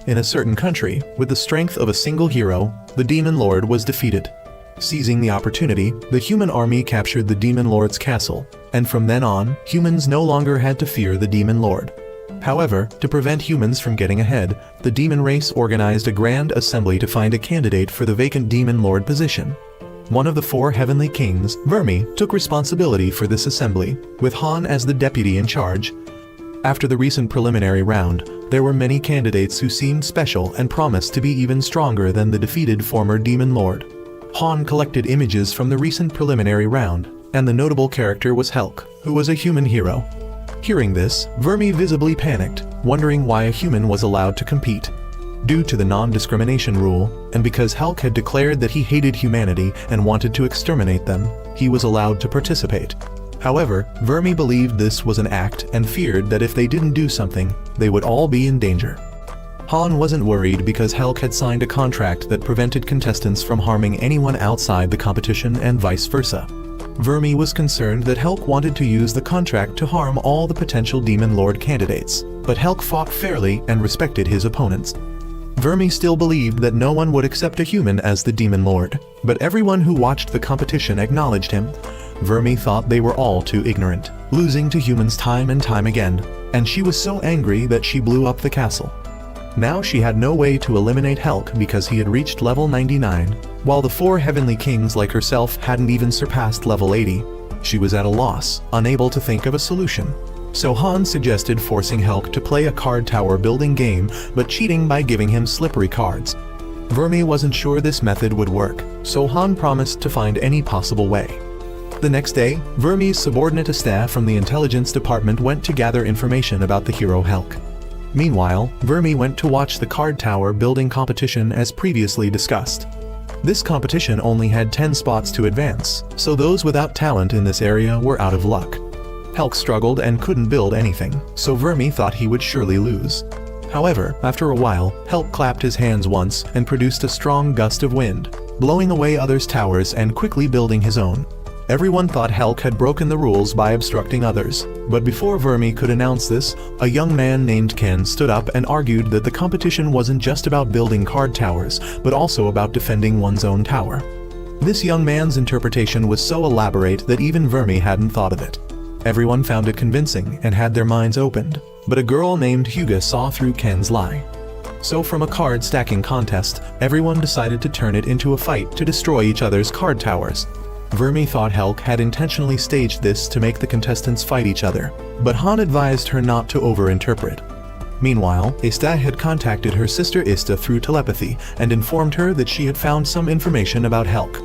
In a certain country, with the strength of a single hero, the Demon Lord was defeated. Seizing the opportunity, the human army captured the Demon Lord's castle, and from then on, humans no longer had to fear the Demon Lord. However, to prevent humans from getting ahead, the demon race organized a grand assembly to find a candidate for the vacant Demon Lord position. One of the 4 heavenly kings, Vermi, took responsibility for this assembly, with Han as the deputy in charge. After the recent preliminary round, there were many candidates who seemed special and promised to be even stronger than the defeated former Demon Lord. Han collected images from the recent preliminary round, and the notable character was Helck, who was a human hero. Hearing this, Vermi visibly panicked, wondering why a human was allowed to compete. Due to the non-discrimination rule, and because Helck had declared that he hated humanity and wanted to exterminate them, he was allowed to participate. However, Vermi believed this was an act and feared that if they didn't do something, they would all be in danger. Han wasn't worried because Helck had signed a contract that prevented contestants from harming anyone outside the competition and vice versa. Vermi was concerned that Helck wanted to use the contract to harm all the potential Demon Lord candidates, but Helck fought fairly and respected his opponents. Vermi still believed that no one would accept a human as the Demon Lord, but everyone who watched the competition acknowledged him. Vermi thought they were all too ignorant, losing to humans time and time again, and she was so angry that she blew up the castle. Now she had no way to eliminate Helck because he had reached level 99, while the 4 heavenly kings like herself hadn't even surpassed level 80. She was at a loss, unable to think of a solution. So Han suggested forcing Helck to play a card tower building game, but cheating by giving him slippery cards. Vermi wasn't sure this method would work, so Han promised to find any possible way. The next day, Vermi's subordinate staff from the intelligence department went to gather information about the hero Helck. Meanwhile, Vermi went to watch the card tower building competition as previously discussed. This competition only had 10 spots to advance, so those without talent in this area were out of luck. Helck struggled and couldn't build anything, so Vermi thought he would surely lose. However, after a while, Helck clapped his hands once and produced a strong gust of wind, blowing away others' towers and quickly building his own. Everyone thought Helck had broken the rules by obstructing others, but before Vermi could announce this, a young man named Ken stood up and argued that the competition wasn't just about building card towers, but also about defending one's own tower. This young man's interpretation was so elaborate that even Vermi hadn't thought of it. Everyone found it convincing and had their minds opened, but a girl named Hyuga saw through Ken's lie. So from a card stacking contest, everyone decided to turn it into a fight to destroy each other's card towers. Vermi thought Helck had intentionally staged this to make the contestants fight each other, but Han advised her not to overinterpret. Meanwhile, Ista had contacted her sister Ista through telepathy and informed her that she had found some information about Helck.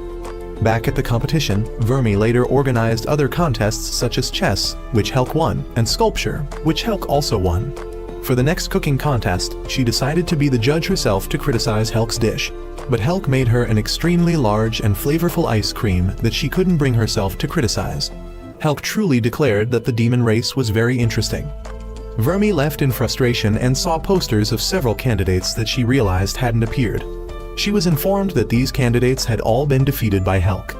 Back at the competition, Vermi later organized other contests such as chess, which Helck won, and sculpture, which Helck also won. For the next cooking contest, she decided to be the judge herself to criticize Helck's dish. But Helck made her an extremely large and flavorful ice cream that she couldn't bring herself to criticize. Helck truly declared that the demon race was very interesting. Vermi left in frustration and saw posters of several candidates that she realized hadn't appeared. She was informed that these candidates had all been defeated by Helck.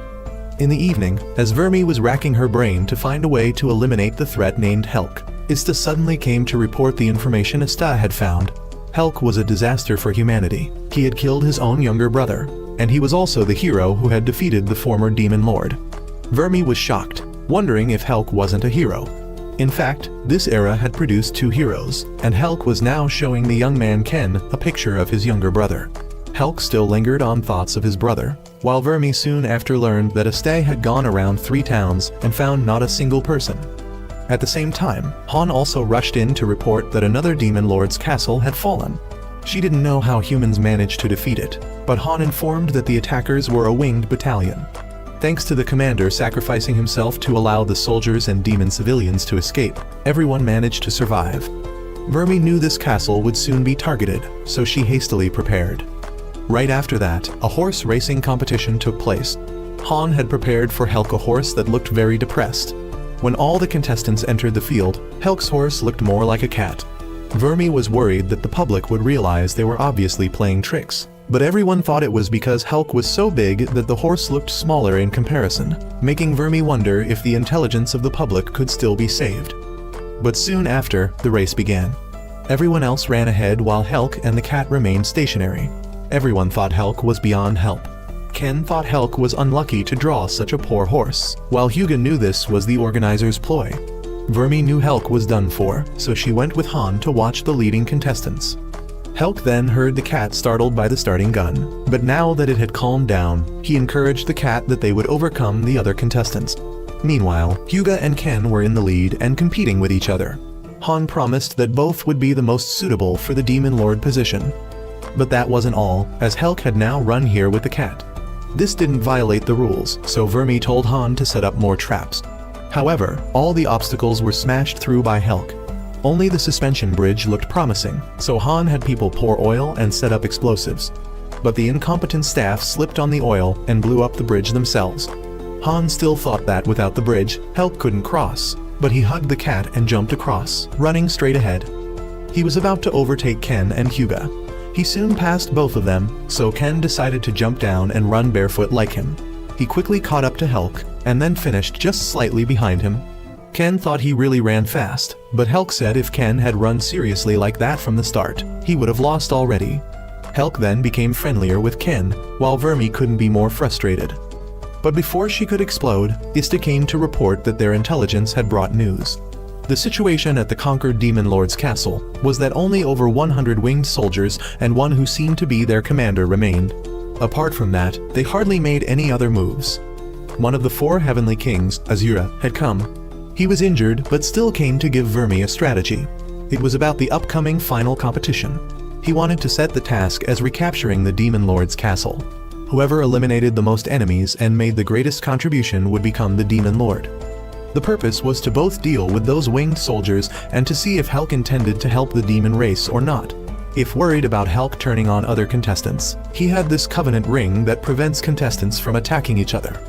In the evening, as Vermi was racking her brain to find a way to eliminate the threat named Helck, Ista suddenly came to report the information Ista had found. Helck was a disaster for humanity. He had killed his own younger brother, and he was also the hero who had defeated the former Demon Lord. Vermi was shocked, wondering if Helck wasn't a hero. In fact, this era had produced 2 heroes, and Helck was now showing the young man Ken a picture of his younger brother. Helck still lingered on thoughts of his brother, while Vermi soon after learned that Ista had gone around 3 towns and found not a single person. At the same time, Han also rushed in to report that another Demon Lord's castle had fallen. She didn't know how humans managed to defeat it, but Han informed that the attackers were a winged battalion. Thanks to the commander sacrificing himself to allow the soldiers and demon civilians to escape, everyone managed to survive. Vermi knew this castle would soon be targeted, so she hastily prepared. Right after that, a horse racing competition took place. Han had prepared for Helck a horse that looked very depressed. When all the contestants entered the field, Helck's horse looked more like a cat. Vermi was worried that the public would realize they were obviously playing tricks, but everyone thought it was because Helck was so big that the horse looked smaller in comparison, making Vermi wonder if the intelligence of the public could still be saved. But soon after, the race began. Everyone else ran ahead while Helck and the cat remained stationary. Everyone thought Helck was beyond help. Ken thought Helck was unlucky to draw such a poor horse, while Hugo knew this was the organizer's ploy. Vermi knew Helck was done for, so she went with Han to watch the leading contestants. Helck then heard the cat startled by the starting gun, but now that it had calmed down, he encouraged the cat that they would overcome the other contestants. Meanwhile, Hugo and Ken were in the lead and competing with each other. Han promised that both would be the most suitable for the Demon Lord position. But that wasn't all, as Helck had now run here with the cat. This didn't violate the rules, so Vermi told Han to set up more traps. However, all the obstacles were smashed through by Helck. Only the suspension bridge looked promising, so Han had people pour oil and set up explosives. But the incompetent staff slipped on the oil and blew up the bridge themselves. Han still thought that without the bridge, Helck couldn't cross, but he hugged the cat and jumped across, running straight ahead. He was about to overtake Ken and Hugo. He soon passed both of them, so Ken decided to jump down and run barefoot like him. He quickly caught up to Helck, and then finished just slightly behind him. Ken thought he really ran fast, but Helck said if Ken had run seriously like that from the start, he would have lost already. Helck then became friendlier with Ken, while Vermi couldn't be more frustrated. But before she could explode, Ista came to report that their intelligence had brought news. The situation at the conquered Demon Lord's castle was that only over 100 winged soldiers and one who seemed to be their commander remained. Apart from that, they hardly made any other moves. One of the 4 heavenly kings, Azura, had come. He was injured but still came to give Vermi a strategy. It was about the upcoming final competition. He wanted to set the task as recapturing the Demon Lord's castle. Whoever eliminated the most enemies and made the greatest contribution would become the Demon Lord. The purpose was to both deal with those winged soldiers and to see if Helck intended to help the demon race or not. If worried about Helck turning on other contestants, he had this covenant ring that prevents contestants from attacking each other.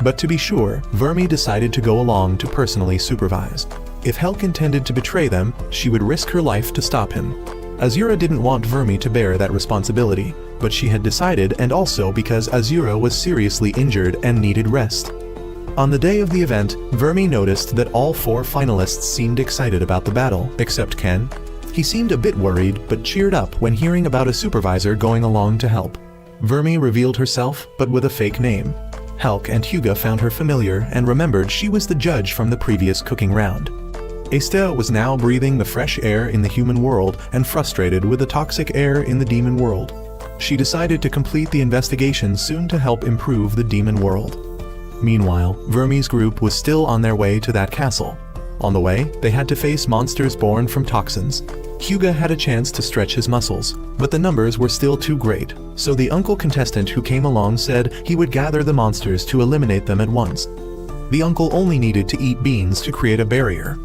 But to be sure, Vermi decided to go along to personally supervise. If Helck intended to betray them, she would risk her life to stop him. Azura didn't want Vermi to bear that responsibility, but she had decided, and also because Azura was seriously injured and needed rest. On the day of the event, Vermi noticed that all 4 finalists seemed excited about the battle, except Ken. He seemed a bit worried, but cheered up when hearing about a supervisor going along to help. Vermi revealed herself, but with a fake name. Helck and Hugo found her familiar and remembered she was the judge from the previous cooking round. Estelle was now breathing the fresh air in the human world and frustrated with the toxic air in the demon world. She decided to complete the investigation soon to help improve the demon world. Meanwhile, Vermi's group was still on their way to that castle. On the way, they had to face monsters born from toxins. Hugo had a chance to stretch his muscles, but the numbers were still too great, so the uncle contestant who came along said he would gather the monsters to eliminate them at once. The uncle only needed to eat beans to create a barrier.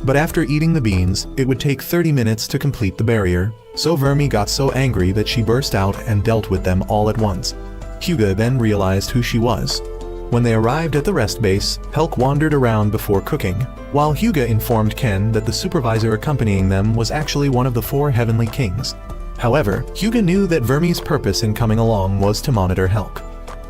But after eating the beans, it would take 30 minutes to complete the barrier, so Vermi got so angry that she burst out and dealt with them all at once. Hugo then realized who she was. When they arrived at the rest base, Helck wandered around before cooking, while Hugo informed Ken that the supervisor accompanying them was actually one of the 4 heavenly kings. However, Hugo knew that Vermi's purpose in coming along was to monitor Helck.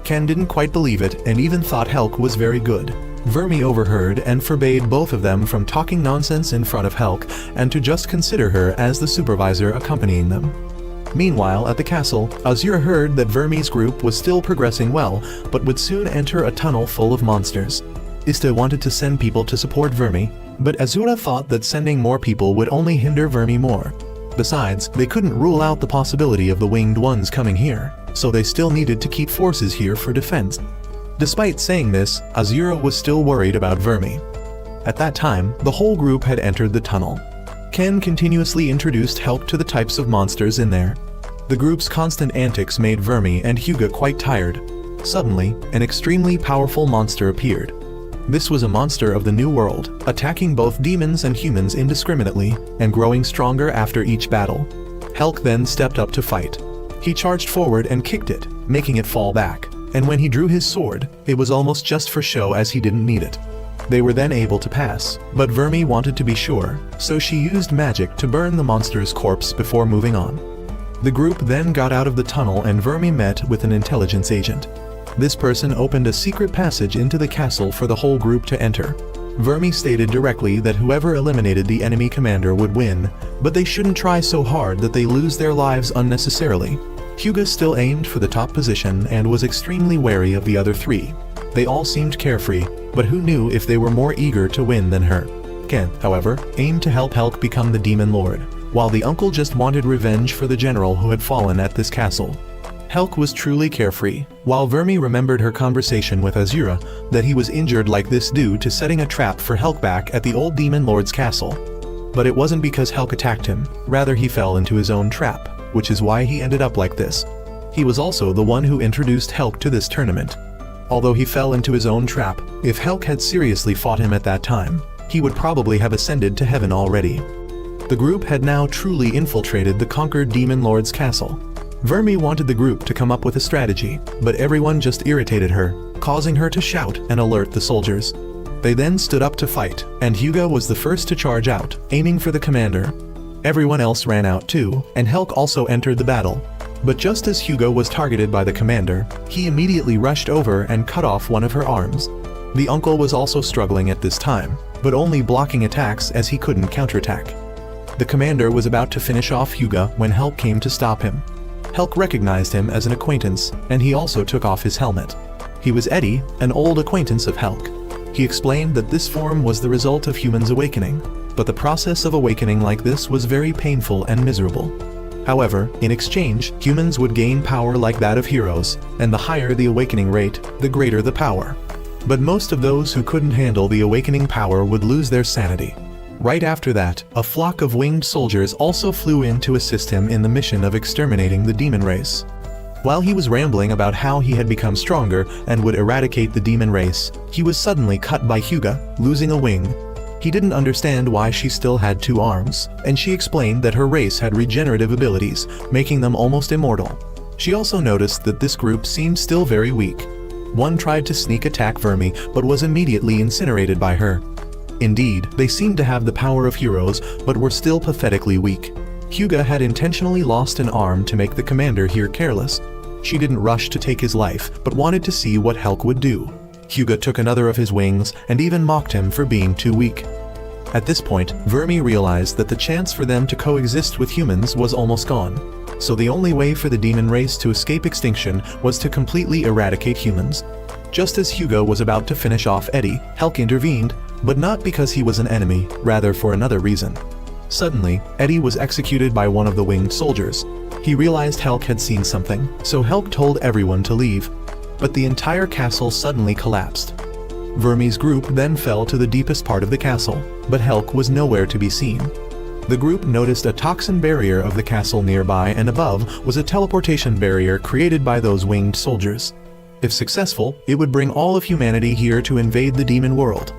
Ken didn't quite believe it and even thought Helck was very good. Vermi overheard and forbade both of them from talking nonsense in front of Helck and to just consider her as the supervisor accompanying them. Meanwhile, at the castle, Azura heard that Vermi's group was still progressing well, but would soon enter a tunnel full of monsters. Ista wanted to send people to support Vermi, but Azura thought that sending more people would only hinder Vermi more. Besides, they couldn't rule out the possibility of the winged ones coming here, so they still needed to keep forces here for defense. Despite saying this, Azura was still worried about Vermi. At that time, the whole group had entered the tunnel. Ken continuously introduced Helck to the types of monsters in there. The group's constant antics made Vermi and Hugo quite tired. Suddenly, an extremely powerful monster appeared. This was a monster of the New World, attacking both demons and humans indiscriminately, and growing stronger after each battle. Helck then stepped up to fight. He charged forward and kicked it, making it fall back, and when he drew his sword, it was almost just for show as he didn't need it. They were then able to pass, but Vermi wanted to be sure, so she used magic to burn the monster's corpse before moving on. The group then got out of the tunnel and Vermi met with an intelligence agent. This person opened a secret passage into the castle for the whole group to enter. Vermi stated directly that whoever eliminated the enemy commander would win, but they shouldn't try so hard that they lose their lives unnecessarily. Hyuga still aimed for the top position and was extremely wary of the other three. They all seemed carefree, but who knew if they were more eager to win than her. Ken, however, aimed to help Helck become the Demon Lord, while the uncle just wanted revenge for the general who had fallen at this castle. Helck was truly carefree, while Vermi remembered her conversation with Azura that he was injured like this due to setting a trap for Helck back at the old Demon Lord's castle. But it wasn't because Helck attacked him, rather he fell into his own trap, which is why he ended up like this. He was also the one who introduced Helck to this tournament. Although he fell into his own trap, if Helck had seriously fought him at that time, he would probably have ascended to heaven already. The group had now truly infiltrated the conquered Demon Lord's castle. Vermi wanted the group to come up with a strategy, but everyone just irritated her, causing her to shout and alert the soldiers. They then stood up to fight, and Hyuga was the first to charge out, aiming for the commander. Everyone else ran out too, and Helck also entered the battle. But just as Hyuga was targeted by the commander, he immediately rushed over and cut off one of her arms. The uncle was also struggling at this time, but only blocking attacks as he couldn't counterattack. The commander was about to finish off Hyuga when Helck came to stop him. Helck recognized him as an acquaintance, and he also took off his helmet. He was Eddie, an old acquaintance of Helck. He explained that this form was the result of humans awakening, but the process of awakening like this was very painful and miserable. However, in exchange, humans would gain power like that of heroes, and the higher the awakening rate, the greater the power. But most of those who couldn't handle the awakening power would lose their sanity. Right after that, a flock of winged soldiers also flew in to assist him in the mission of exterminating the demon race. While he was rambling about how he had become stronger and would eradicate the demon race, he was suddenly cut by Hyuga, losing a wing. He didn't understand why she still had 2 arms, and she explained that her race had regenerative abilities, making them almost immortal. She also noticed that this group seemed still very weak. One tried to sneak attack Vermi, but was immediately incinerated by her. Indeed, they seemed to have the power of heroes, but were still pathetically weak. Hyuga had intentionally lost an arm to make the commander here careless. She didn't rush to take his life, but wanted to see what Helck would do. Hyuga took another of his wings, and even mocked him for being too weak. At this point, Vermi realized that the chance for them to coexist with humans was almost gone. So the only way for the demon race to escape extinction was to completely eradicate humans. Just as Hyuga was about to finish off Eddie, Helck intervened, but not because he was an enemy, rather for another reason. Suddenly, Eddie was executed by one of the winged soldiers. He realized Helck had seen something, so Helck told everyone to leave. But the entire castle suddenly collapsed. Vermi's group then fell to the deepest part of the castle, but Helck was nowhere to be seen. The group noticed a toxin barrier of the castle nearby, and above was a teleportation barrier created by those winged soldiers. If successful, it would bring all of humanity here to invade the demon world.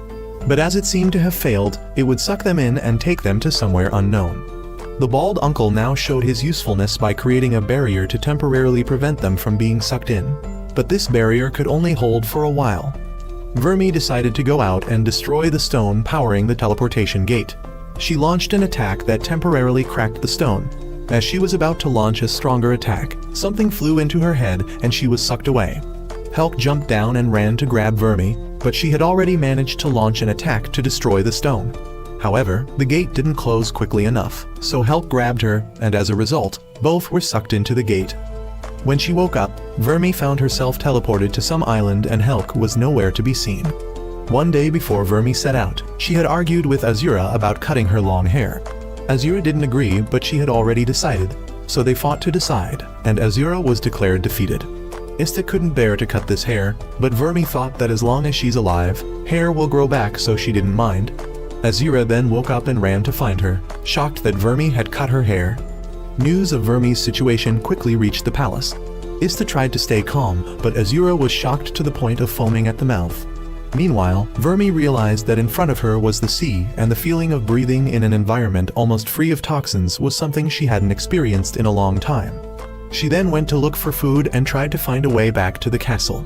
But as it seemed to have failed, it would suck them in and take them to somewhere unknown. The bald uncle now showed his usefulness by creating a barrier to temporarily prevent them from being sucked in. But this barrier could only hold for a while. Vermi decided to go out and destroy the stone powering the teleportation gate. She launched an attack that temporarily cracked the stone. As she was about to launch a stronger attack, something flew into her head and she was sucked away. Helck jumped down and ran to grab Vermi, but she had already managed to launch an attack to destroy the stone. However, the gate didn't close quickly enough, so Helck grabbed her, and as a result, both were sucked into the gate. When she woke up, Vermi found herself teleported to some island and Helck was nowhere to be seen. One day before Vermi set out, she had argued with Azura about cutting her long hair. Azura didn't agree, but she had already decided, so they fought to decide, and Azura was declared defeated. Ista couldn't bear to cut this hair, but Vermi thought that as long as she's alive, hair will grow back, so she didn't mind. Azura then woke up and ran to find her, shocked that Vermi had cut her hair. News of Vermi's situation quickly reached the palace. Ista tried to stay calm, but Azura was shocked to the point of foaming at the mouth. Meanwhile, Vermi realized that in front of her was the sea, and the feeling of breathing in an environment almost free of toxins was something she hadn't experienced in a long time. She then went to look for food and tried to find a way back to the castle.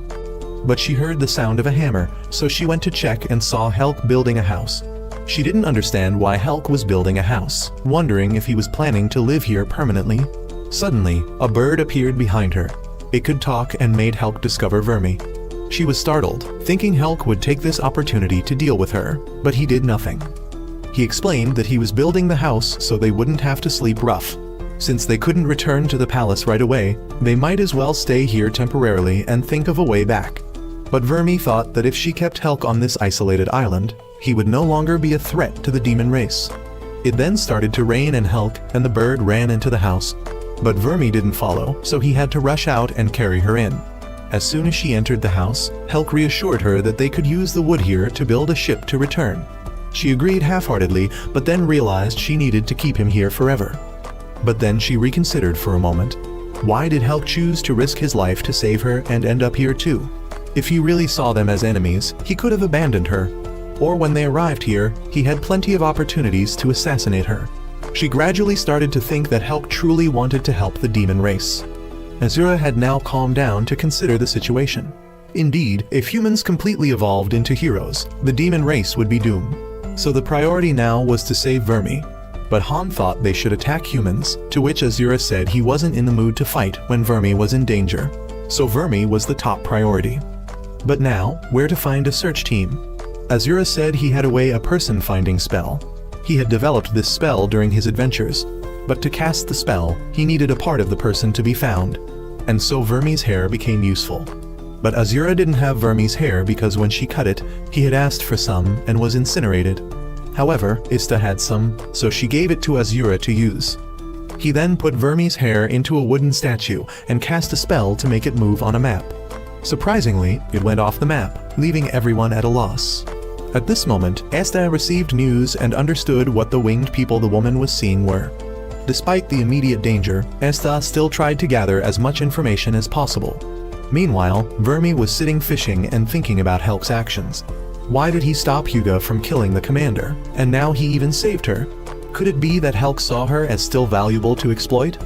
But she heard the sound of a hammer, so she went to check and saw Helck building a house. She didn't understand why Helck was building a house, wondering if he was planning to live here permanently. Suddenly, a bird appeared behind her. It could talk and made Helck discover Vermi. She was startled, thinking Helck would take this opportunity to deal with her, but he did nothing. He explained that he was building the house so they wouldn't have to sleep rough. Since they couldn't return to the palace right away, they might as well stay here temporarily and think of a way back. But Vermi thought that if she kept Helck on this isolated island, he would no longer be a threat to the demon race. It then started to rain and Helck and the bird ran into the house. But Vermi didn't follow, so he had to rush out and carry her in. As soon as she entered the house, Helck reassured her that they could use the wood here to build a ship to return. She agreed half-heartedly, but then realized she needed to keep him here forever. But then she reconsidered for a moment. Why did Helck choose to risk his life to save her and end up here too? If he really saw them as enemies, he could have abandoned her. Or when they arrived here, he had plenty of opportunities to assassinate her. She gradually started to think that Helck truly wanted to help the demon race. Azura had now calmed down to consider the situation. Indeed, if humans completely evolved into heroes, the demon race would be doomed. So the priority now was to save Vermi. But Han thought they should attack humans, to which Azura said he wasn't in the mood to fight when Vermi was in danger. So Vermi was the top priority. But now, where to find a search team? Azura said he had a person finding spell. He had developed this spell during his adventures, but to cast the spell, he needed a part of the person to be found. And so Vermi's hair became useful. But Azura didn't have Vermi's hair because when she cut it, he had asked for some and was incinerated. However, Ista had some, so she gave it to Azura to use. He then put Vermi's hair into a wooden statue and cast a spell to make it move on a map. Surprisingly, it went off the map, leaving everyone at a loss. At this moment, Esta received news and understood what the winged people the woman was seeing were. Despite the immediate danger, Esta still tried to gather as much information as possible. Meanwhile, Vermi was sitting fishing and thinking about Helck's actions. Why did he stop Hyuga from killing the commander, and now he even saved her? Could it be that Helck saw her as still valuable to exploit?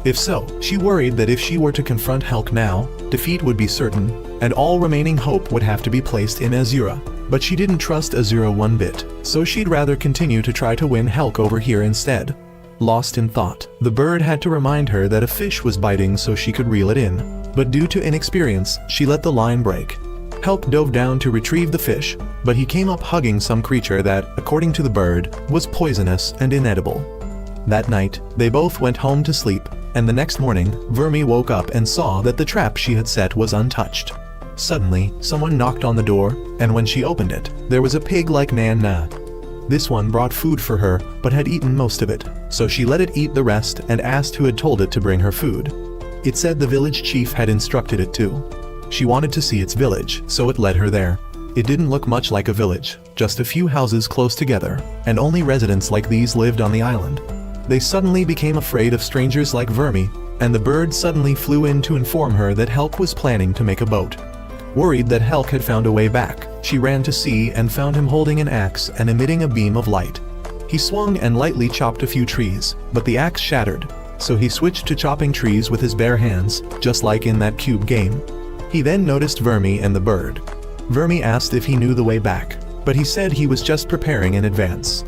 If so, she worried that if she were to confront Helck now, defeat would be certain, and all remaining hope would have to be placed in Azura. But she didn't trust Azura one bit, so she'd rather continue to try to win Helck over here instead. Lost in thought, the bird had to remind her that a fish was biting so she could reel it in, but due to inexperience, she let the line break. Helck dove down to retrieve the fish, but he came up hugging some creature that, according to the bird, was poisonous and inedible. That night, they both went home to sleep, and the next morning, Vermi woke up and saw that the trap she had set was untouched. Suddenly, someone knocked on the door, and when she opened it, there was a pig like Nana. This one brought food for her, but had eaten most of it, so she let it eat the rest and asked who had told it to bring her food. It said the village chief had instructed it to. She wanted to see its village, so it led her there. It didn't look much like a village, just a few houses close together, and only residents like these lived on the island. They suddenly became afraid of strangers like Vermi, and the bird suddenly flew in to inform her that Helck was planning to make a boat. Worried that Helck had found a way back, she ran to see and found him holding an axe and emitting a beam of light. He swung and lightly chopped a few trees, but the axe shattered, so he switched to chopping trees with his bare hands, just like in that cube game. He then noticed Vermi and the bird. Vermi asked if he knew the way back, but he said he was just preparing in advance.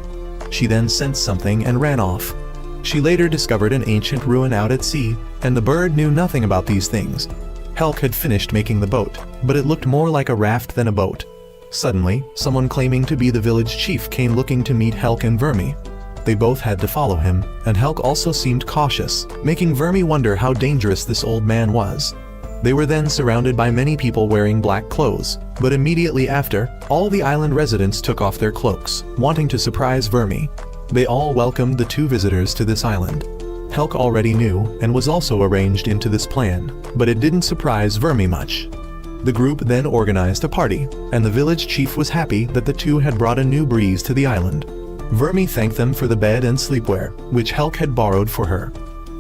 She then sensed something and ran off. She later discovered an ancient ruin out at sea, and the bird knew nothing about these things. Helck had finished making the boat, but it looked more like a raft than a boat. Suddenly, someone claiming to be the village chief came looking to meet Helck and Vermi. They both had to follow him, and Helck also seemed cautious, making Vermi wonder how dangerous this old man was. They were then surrounded by many people wearing black clothes, but immediately after, all the island residents took off their cloaks, wanting to surprise Vermi. They all welcomed the two visitors to this island. Helck already knew and was also arranged into this plan, but it didn't surprise Vermi much. The group then organized a party, and the village chief was happy that the two had brought a new breeze to the island. Vermi thanked them for the bed and sleepwear, which Helck had borrowed for her.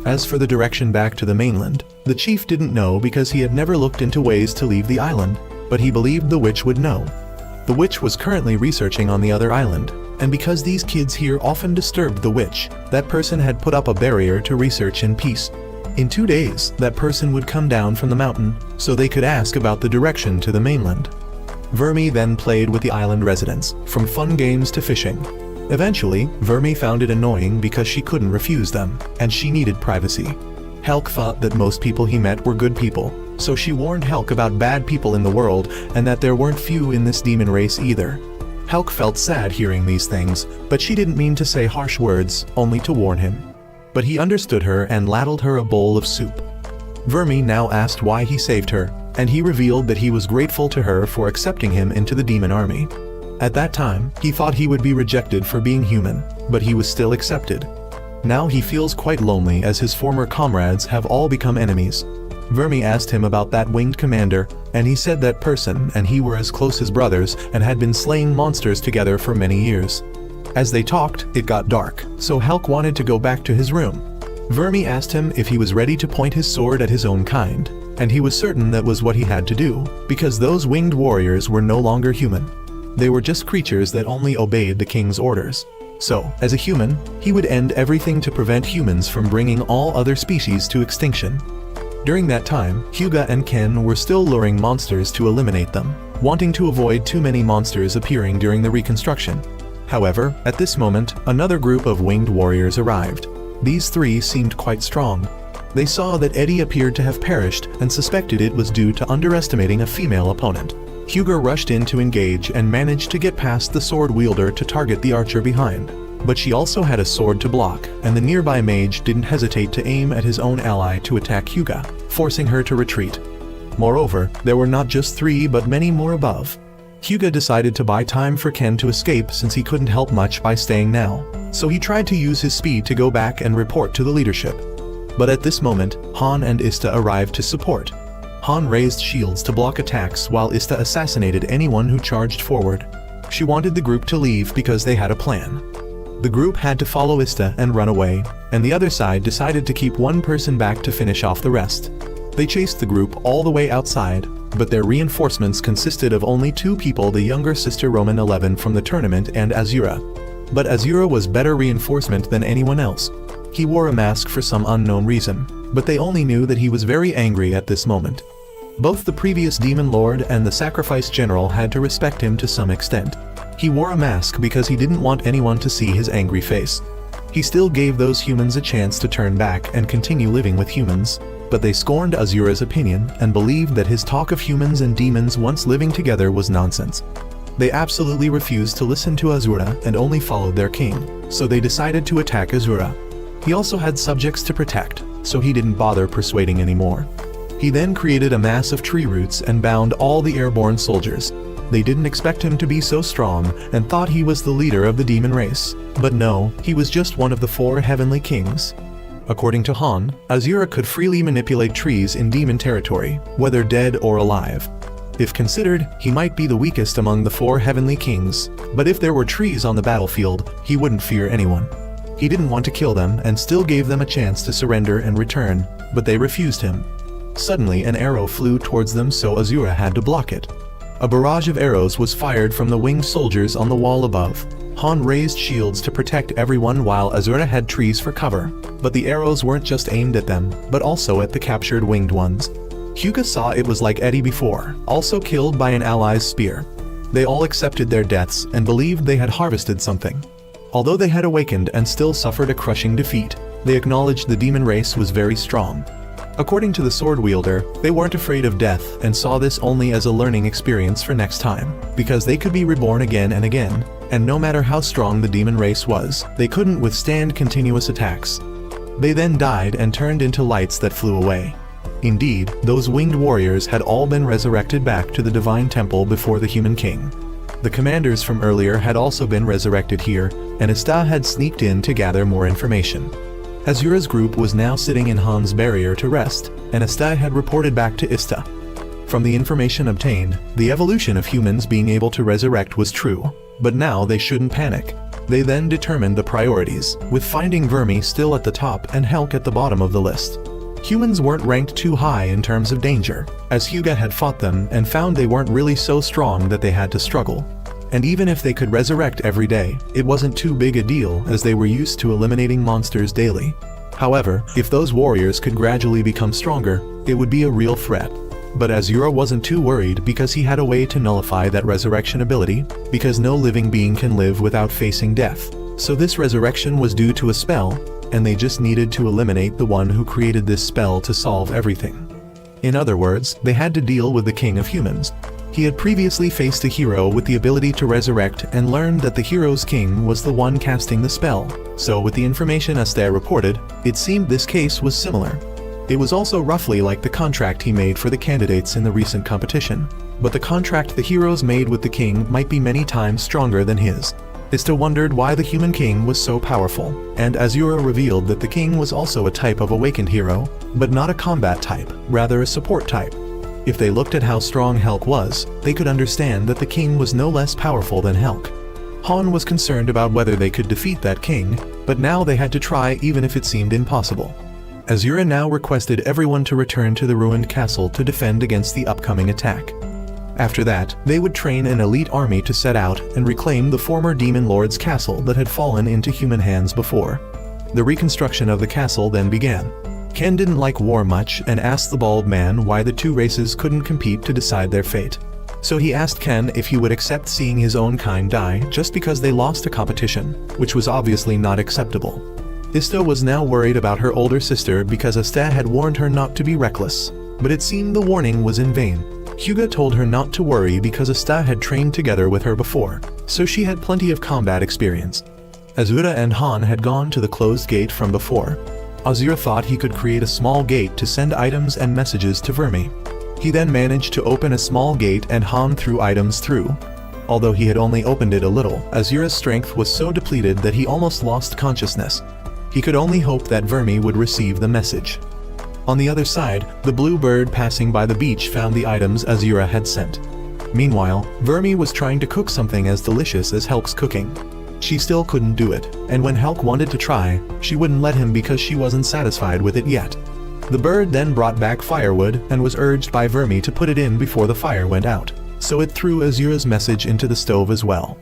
As for the direction back to the mainland, the chief didn't know because he had never looked into ways to leave the island, but he believed the witch would know. The witch was currently researching on the other island, and because these kids here often disturbed the witch, that person had put up a barrier to research in peace. In 2 days, that person would come down from the mountain, so they could ask about the direction to the mainland. Vermi then played with the island residents, from fun games to fishing. Eventually, Vermi found it annoying because she couldn't refuse them, and she needed privacy. Helck thought that most people he met were good people, So she warned Helck about bad people in the world and that there weren't few in this demon race either. Helck felt sad hearing these things, but she didn't mean to say harsh words, only to warn him. But he understood her and ladled her a bowl of soup. Vermi now asked why he saved her, and he revealed that he was grateful to her for accepting him into the demon army. At that time, he thought he would be rejected for being human, but he was still accepted. Now he feels quite lonely as his former comrades have all become enemies. Vermi asked him about that winged commander, and he said that person and he were as close as brothers and had been slaying monsters together for many years. As they talked, it got dark, so Helck wanted to go back to his room. Vermi asked him if he was ready to point his sword at his own kind, and he was certain that was what he had to do, because those winged warriors were no longer human. They were just creatures that only obeyed the king's orders. So, as a human, he would end everything to prevent humans from bringing all other species to extinction. During that time, Hyuga and Ken were still luring monsters to eliminate them, wanting to avoid too many monsters appearing during the reconstruction. However, at this moment, another group of winged warriors arrived. These three seemed quite strong. They saw that Eddie appeared to have perished and suspected it was due to underestimating a female opponent. Hyuga rushed in to engage and managed to get past the sword wielder to target the archer behind. But she also had a sword to block, and the nearby mage didn't hesitate to aim at his own ally to attack Hyuga, forcing her to retreat. Moreover, there were not just three but many more above. Hyuga decided to buy time for Ken to escape since he couldn't help much by staying now, so he tried to use his speed to go back and report to the leadership. But at this moment, Han and Ista arrived to support. Han raised shields to block attacks while Ista assassinated anyone who charged forward. She wanted the group to leave because they had a plan. The group had to follow Ista and run away, and the other side decided to keep one person back to finish off the rest. They chased the group all the way outside, but their reinforcements consisted of only two people, the younger sister Roman 11 from the tournament and Azura. But Azura was better reinforcement than anyone else. He wore a mask for some unknown reason, but they only knew that he was very angry at this moment. Both the previous Demon Lord and the Sacrifice General had to respect him to some extent. He wore a mask because he didn't want anyone to see his angry face. He still gave those humans a chance to turn back and continue living with humans, but they scorned Azura's opinion and believed that his talk of humans and demons once living together was nonsense. They absolutely refused to listen to Azura and only followed their king, so they decided to attack Azura. He also had subjects to protect, so he didn't bother persuading anymore. He then created a mass of tree roots and bound all the airborne soldiers. They didn't expect him to be so strong and thought he was the leader of the demon race. But no, he was just one of the 4 heavenly kings. According to Han, Azura could freely manipulate trees in demon territory, whether dead or alive. If considered, he might be the weakest among the 4 heavenly kings, but if there were trees on the battlefield, he wouldn't fear anyone. He didn't want to kill them and still gave them a chance to surrender and return, but they refused him. Suddenly an arrow flew towards them, so Azura had to block it. A barrage of arrows was fired from the winged soldiers on the wall above. Han raised shields to protect everyone while Azura had trees for cover, but the arrows weren't just aimed at them, but also at the captured winged ones. Hyuga saw it was like Eddie before, also killed by an ally's spear. They all accepted their deaths and believed they had harvested something. Although they had awakened and still suffered a crushing defeat, they acknowledged the demon race was very strong. According to the sword wielder, they weren't afraid of death and saw this only as a learning experience for next time, because they could be reborn again and again, and no matter how strong the demon race was, they couldn't withstand continuous attacks. They then died and turned into lights that flew away. Indeed, those winged warriors had all been resurrected back to the divine temple before the human king. The commanders from earlier had also been resurrected here, and Ista had sneaked in to gather more information. Azura's group was now sitting in Han's barrier to rest, and Ista had reported back to Ista. From the information obtained, the evolution of humans being able to resurrect was true, but now they shouldn't panic. They then determined the priorities, with finding Vermi still at the top and Helck at the bottom of the list. Humans weren't ranked too high in terms of danger, as Hyuga had fought them and found they weren't really so strong that they had to struggle. And even if they could resurrect every day, it wasn't too big a deal as they were used to eliminating monsters daily. However, if those warriors could gradually become stronger, it would be a real threat. But Azura wasn't too worried because he had a way to nullify that resurrection ability, because no living being can live without facing death. So this resurrection was due to a spell, and they just needed to eliminate the one who created this spell to solve everything. In other words, they had to deal with the king of humans. He had previously faced a hero with the ability to resurrect and learned that the hero's king was the one casting the spell. So with the information Astaire reported, it seemed this case was similar. It was also roughly like the contract he made for the candidates in the recent competition. But the contract the heroes made with the king might be many times stronger than his. Astaire wondered why the human king was so powerful, and Azura revealed that the king was also a type of awakened hero, but not a combat type, rather a support type. If they looked at how strong Helck was, they could understand that the king was no less powerful than Helck. Han was concerned about whether they could defeat that king, but now they had to try even if it seemed impossible. Azura now requested everyone to return to the ruined castle to defend against the upcoming attack. After that, they would train an elite army to set out and reclaim the former Demon Lord's castle that had fallen into human hands before. The reconstruction of the castle then began. Ken didn't like war much and asked the bald man why the two races couldn't compete to decide their fate. So he asked Ken if he would accept seeing his own kind die just because they lost a competition, which was obviously not acceptable. Astaire was now worried about her older sister because Astaire had warned her not to be reckless, but it seemed the warning was in vain. Hyuga told her not to worry because Astaire had trained together with her before, so she had plenty of combat experience. Azura and Han had gone to the closed gate from before. Azura thought he could create a small gate to send items and messages to Vermi. He then managed to open a small gate and Han threw items through. Although he had only opened it a little, Azura's strength was so depleted that he almost lost consciousness. He could only hope that Vermi would receive the message. On the other side, the blue bird passing by the beach found the items Azura had sent. Meanwhile, Vermi was trying to cook something as delicious as Helck's cooking. She still couldn't do it, and when Helck wanted to try, she wouldn't let him because she wasn't satisfied with it yet. The bird then brought back firewood and was urged by Vermi to put it in before the fire went out, so it threw Azura's message into the stove as well.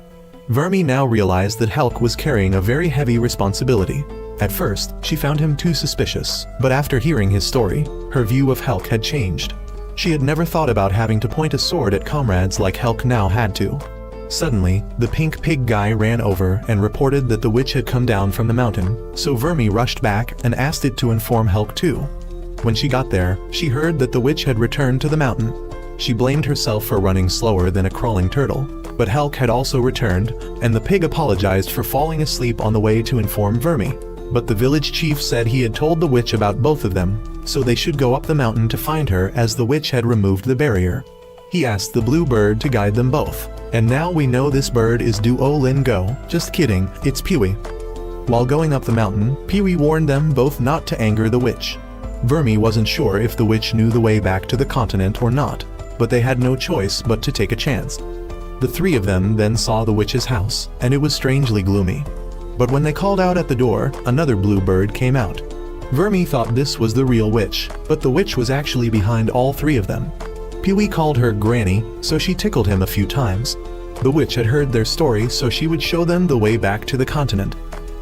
Vermi now realized that Helck was carrying a very heavy responsibility. At first, she found him too suspicious, but after hearing his story, her view of Helck had changed. She had never thought about having to point a sword at comrades like Helck now had to. Suddenly, the pink pig guy ran over and reported that the witch had come down from the mountain, so Vermi rushed back and asked it to inform Helck too. When she got there, she heard that the witch had returned to the mountain. She blamed herself for running slower than a crawling turtle, but Helck had also returned, and the pig apologized for falling asleep on the way to inform Vermi. But the village chief said he had told the witch about both of them, so they should go up the mountain to find her as the witch had removed the barrier. He asked the blue bird to guide them both. And now we know this bird is Duo Lin Go. Just kidding, it's Pewee. While going up the mountain, Pewee warned them both not to anger the witch. Vermi wasn't sure if the witch knew the way back to the continent or not, but they had no choice but to take a chance. The three of them then saw the witch's house, and it was strangely gloomy. But when they called out at the door, another blue bird came out. Vermi thought this was the real witch, but the witch was actually behind all three of them. Pewee called her Granny, so she tickled him a few times. The witch had heard their story, so she would show them the way back to the continent.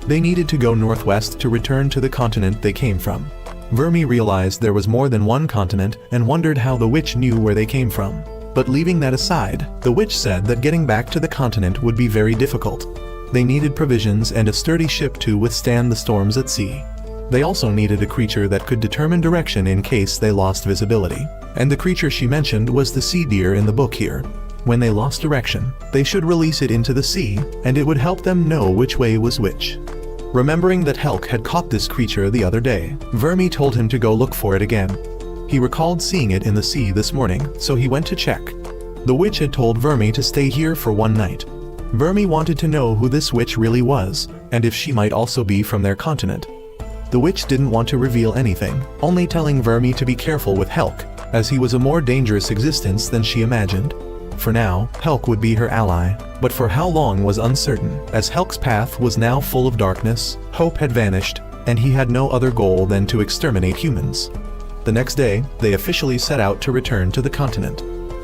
They needed to go northwest to return to the continent they came from. Vermi realized there was more than one continent and wondered how the witch knew where they came from. But leaving that aside, the witch said that getting back to the continent would be very difficult. They needed provisions and a sturdy ship to withstand the storms at sea. They also needed a creature that could determine direction in case they lost visibility. And the creature she mentioned was the sea deer in the book here. When they lost direction, they should release it into the sea, and it would help them know which way was which. Remembering that Helck had caught this creature the other day, Vermi told him to go look for it again. He recalled seeing it in the sea this morning, so he went to check. The witch had told Vermi to stay here for one night. Vermi wanted to know who this witch really was, and if she might also be from their continent. The witch didn't want to reveal anything, only telling Vermi to be careful with Helck, as he was a more dangerous existence than she imagined. For now, Helck would be her ally, but for how long was uncertain, as Helck's path was now full of darkness, hope had vanished, and he had no other goal than to exterminate humans. The next day, they officially set out to return to the continent.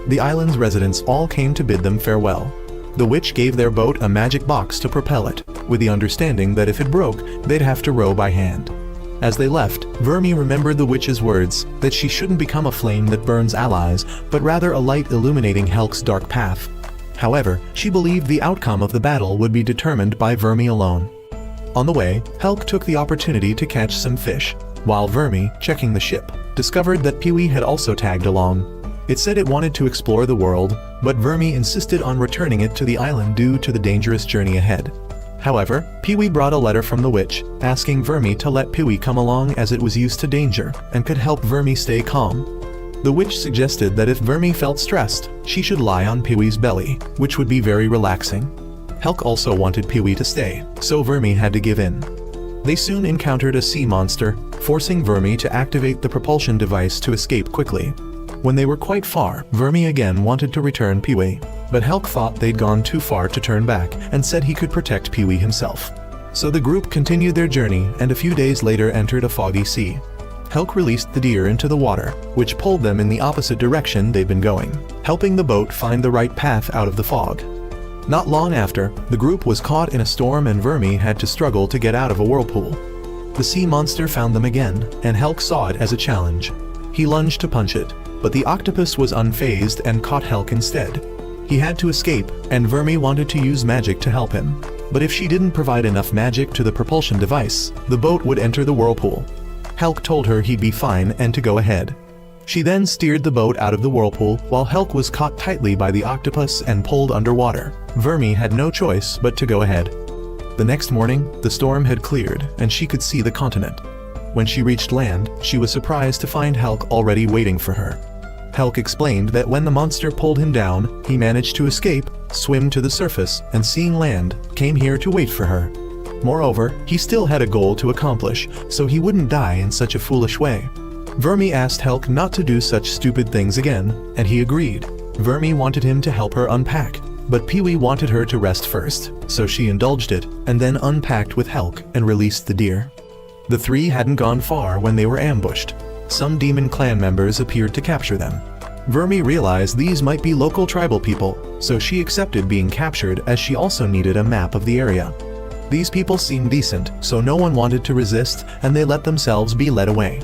The island's residents all came to bid them farewell. The witch gave their boat a magic box to propel it, with the understanding that if it broke, they'd have to row by hand. As they left, Vermi remembered the witch's words, that she shouldn't become a flame that burns allies, but rather a light illuminating Helck's dark path. However, she believed the outcome of the battle would be determined by Vermi alone. On the way, Helck took the opportunity to catch some fish. while Vermi, checking the ship, discovered that Pee-wee had also tagged along. It said it wanted to explore the world, but Vermi insisted on returning it to the island due to the dangerous journey ahead. However, Pee-wee brought a letter from the witch, asking Vermi to let Pee-wee come along as it was used to danger, and could help Vermi stay calm. The witch suggested that if Vermi felt stressed, she should lie on Pee-wee's belly, which would be very relaxing. Helck also wanted Pee-wee to stay, so Vermi had to give in. They soon encountered a sea monster, forcing Vermi to activate the propulsion device to escape quickly. When they were quite far, Vermi again wanted to return Pee-wee, but Helck thought they'd gone too far to turn back and said he could protect Pee-wee himself. So the group continued their journey and a few days later entered a foggy sea. Helck released the deer into the water, which pulled them in the opposite direction they'd been going, helping the boat find the right path out of the fog. Not long after, the group was caught in a storm and Vermi had to struggle to get out of a whirlpool. The sea monster found them again, and Helck saw it as a challenge. He lunged to punch it, but the octopus was unfazed and caught Helck instead. He had to escape, and Vermi wanted to use magic to help him. But if she didn't provide enough magic to the propulsion device, the boat would enter the whirlpool. Helck told her he'd be fine and to go ahead. She then steered the boat out of the whirlpool while Helck was caught tightly by the octopus and pulled underwater. Vermi had no choice but to go ahead. The next morning, the storm had cleared and she could see the continent. When she reached land, she was surprised to find Helck already waiting for her. Helck explained that when the monster pulled him down, he managed to escape, swim to the surface, and seeing land, came here to wait for her. Moreover, he still had a goal to accomplish, so he wouldn't die in such a foolish way. Vermi asked Helck not to do such stupid things again, and he agreed. Vermi wanted him to help her unpack, but Pee-wee wanted her to rest first, so she indulged it, and then unpacked with Helck and released the deer. The three hadn't gone far when they were ambushed. Some demon clan members appeared to capture them. Vermi realized these might be local tribal people, so she accepted being captured as she also needed a map of the area. These people seemed decent, so no one wanted to resist, and they let themselves be led away.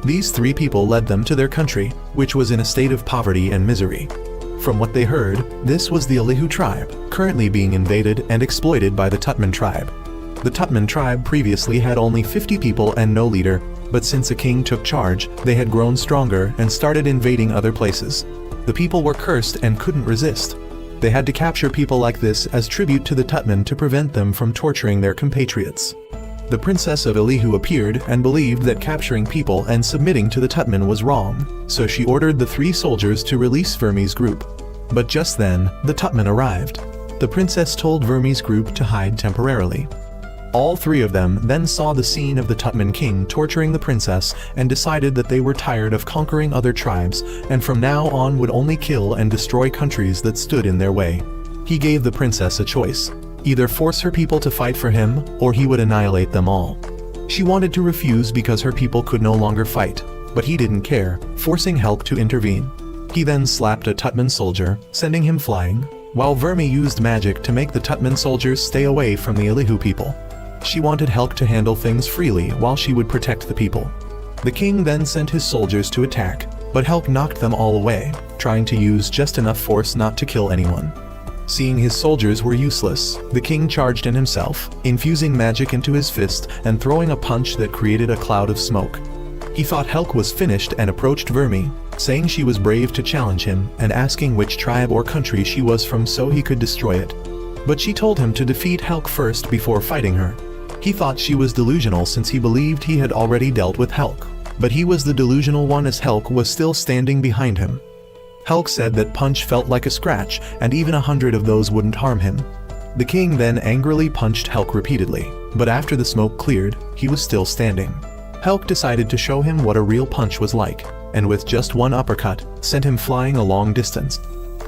These three people led them to their country, which was in a state of poverty and misery. From what they heard, this was the Elihu tribe, currently being invaded and exploited by the Tutman tribe. The Tutman tribe previously had only 50 people and no leader, but since a king took charge, they had grown stronger and started invading other places. The people were cursed and couldn't resist. They had to capture people like this as tribute to the Tutman to prevent them from torturing their compatriots. The princess of Elihu appeared and believed that capturing people and submitting to the Tutman was wrong, so she ordered the three soldiers to release Vermi's group. But just then, the Tutman arrived. The princess told Vermi's group to hide temporarily. All three of them then saw the scene of the Tutman king torturing the princess and decided that they were tired of conquering other tribes and from now on would only kill and destroy countries that stood in their way. He gave the princess a choice. Either force her people to fight for him, or he would annihilate them all. She wanted to refuse because her people could no longer fight, but he didn't care, forcing Helck to intervene. He then slapped a Tutman soldier, sending him flying, while Vermi used magic to make the Tutman soldiers stay away from the Elihu people. She wanted Helck to handle things freely while she would protect the people. The king then sent his soldiers to attack, but Helck knocked them all away, trying to use just enough force not to kill anyone. Seeing his soldiers were useless, the king charged in himself, infusing magic into his fist and throwing a punch that created a cloud of smoke. He thought Helck was finished and approached Vermi, saying she was brave to challenge him and asking which tribe or country she was from so he could destroy it. But she told him to defeat Helck first before fighting her. He thought she was delusional since he believed he had already dealt with Helck, but he was the delusional one as Helck was still standing behind him. Helck said that punch felt like a scratch and even 100 of those wouldn't harm him. The king then angrily punched Helck repeatedly, but after the smoke cleared, he was still standing. Helck decided to show him what a real punch was like, and with just one uppercut, sent him flying a long distance.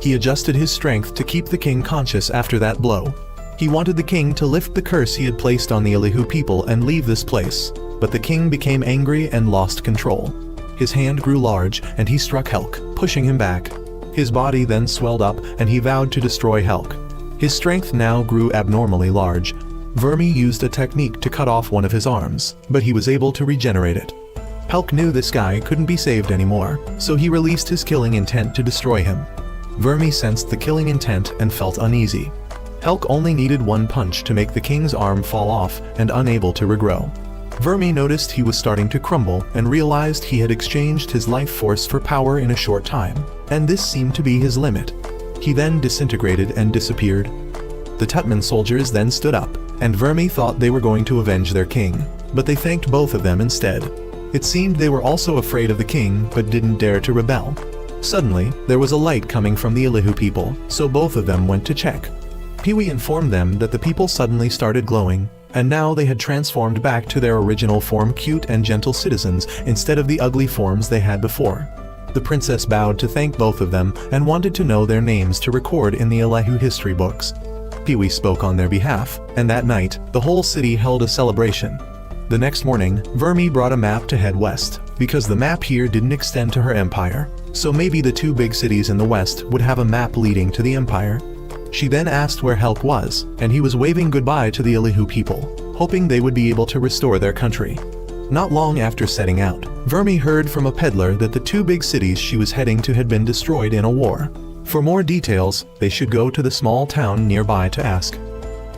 He adjusted his strength to keep the king conscious after that blow. He wanted the king to lift the curse he had placed on the Elihu people and leave this place, but the king became angry and lost control. His hand grew large and he struck Helck, pushing him back. His body then swelled up and he vowed to destroy Helck. His strength now grew abnormally large. Vermi used a technique to cut off one of his arms, but he was able to regenerate it. Helck knew this guy couldn't be saved anymore, so he released his killing intent to destroy him. Vermi sensed the killing intent and felt uneasy. Helck only needed one punch to make the king's arm fall off and unable to regrow. Vermi noticed he was starting to crumble and realized he had exchanged his life force for power in a short time, and this seemed to be his limit. He then disintegrated and disappeared. The Tutman soldiers then stood up, and Vermi thought they were going to avenge their king, but they thanked both of them instead. It seemed they were also afraid of the king but didn't dare to rebel. Suddenly, there was a light coming from the Elihu people, so both of them went to check. Pee-wee informed them that the people suddenly started glowing, and now they had transformed back to their original form, cute and gentle citizens instead of the ugly forms they had before. The princess bowed to thank both of them and wanted to know their names to record in the Elihu history books. Pee-wee spoke on their behalf, and that night, the whole city held a celebration. The next morning, Vermi brought a map to head west, because the map here didn't extend to her empire, so maybe the two big cities in the west would have a map leading to the empire. She then asked where Helck was, and he was waving goodbye to the Elihu people, hoping they would be able to restore their country. Not long after setting out, Vermi heard from a peddler that the two big cities she was heading to had been destroyed in a war. For more details, they should go to the small town nearby to ask.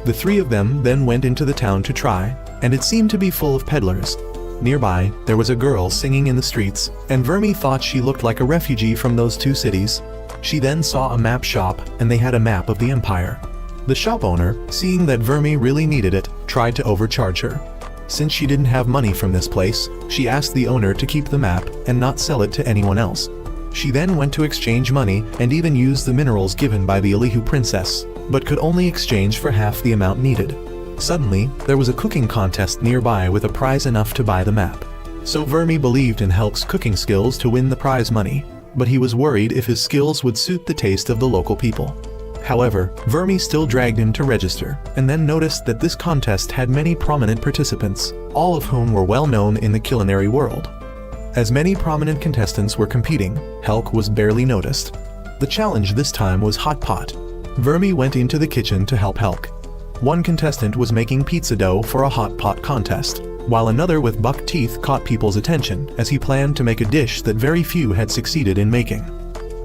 The three of them then went into the town to try, and it seemed to be full of peddlers. Nearby, there was a girl singing in the streets, and Vermi thought she looked like a refugee from those two cities. She then saw a map shop, and they had a map of the empire. The shop owner, seeing that Vermi really needed it, tried to overcharge her. Since she didn't have money from this place, she asked the owner to keep the map and not sell it to anyone else. She then went to exchange money and even used the minerals given by the Elihu princess, but could only exchange for half the amount needed. Suddenly, there was a cooking contest nearby with a prize enough to buy the map. So Vermi believed in Helck's cooking skills to win the prize money, but he was worried if his skills would suit the taste of the local people. However, Vermi still dragged him to register, and then noticed that this contest had many prominent participants, all of whom were well known in the culinary world. As many prominent contestants were competing, Helck was barely noticed. The challenge this time was hot pot. Vermi went into the kitchen to help Helck. One contestant was making pizza dough for a hot pot contest, while another with buck teeth caught people's attention as he planned to make a dish that very few had succeeded in making.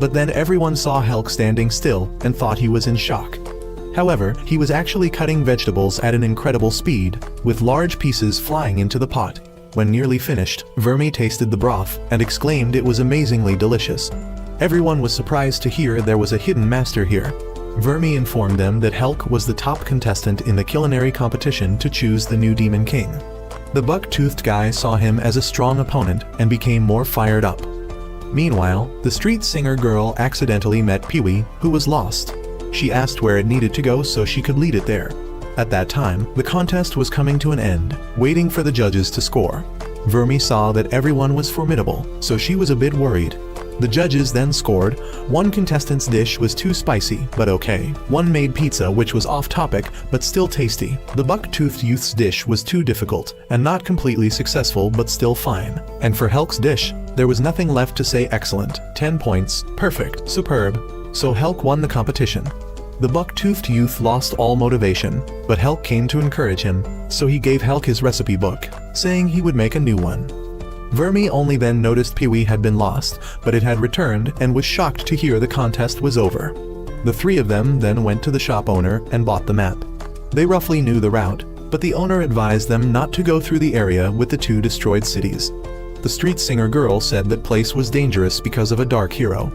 But then everyone saw Helck standing still and thought he was in shock. However, he was actually cutting vegetables at an incredible speed, with large pieces flying into the pot. When nearly finished, Vermi tasted the broth and exclaimed it was amazingly delicious. Everyone was surprised to hear there was a hidden master here. Vermi informed them that Helck was the top contestant in the culinary competition to choose the new Demon King. The buck-toothed guy saw him as a strong opponent and became more fired up. Meanwhile, the street singer girl accidentally met Pee-wee, who was lost. She asked where it needed to go so she could lead it there. At that time, the contest was coming to an end, waiting for the judges to score. Vermi saw that everyone was formidable, so she was a bit worried. The judges then scored. One contestant's dish was too spicy, but okay. One made pizza which was off topic, but still tasty. The buck-toothed youth's dish was too difficult, and not completely successful but still fine. And for Helck's dish, there was nothing left to say excellent, 10 points, perfect, superb. So Helck won the competition. The buck-toothed youth lost all motivation, but Helck came to encourage him, so he gave Helck his recipe book, saying he would make a new one. Vermi only then noticed Pee-wee had been lost, but it had returned and was shocked to hear the contest was over. The three of them then went to the shop owner and bought the map. They roughly knew the route, but the owner advised them not to go through the area with the two destroyed cities. The street singer girl said that place was dangerous because of a dark hero.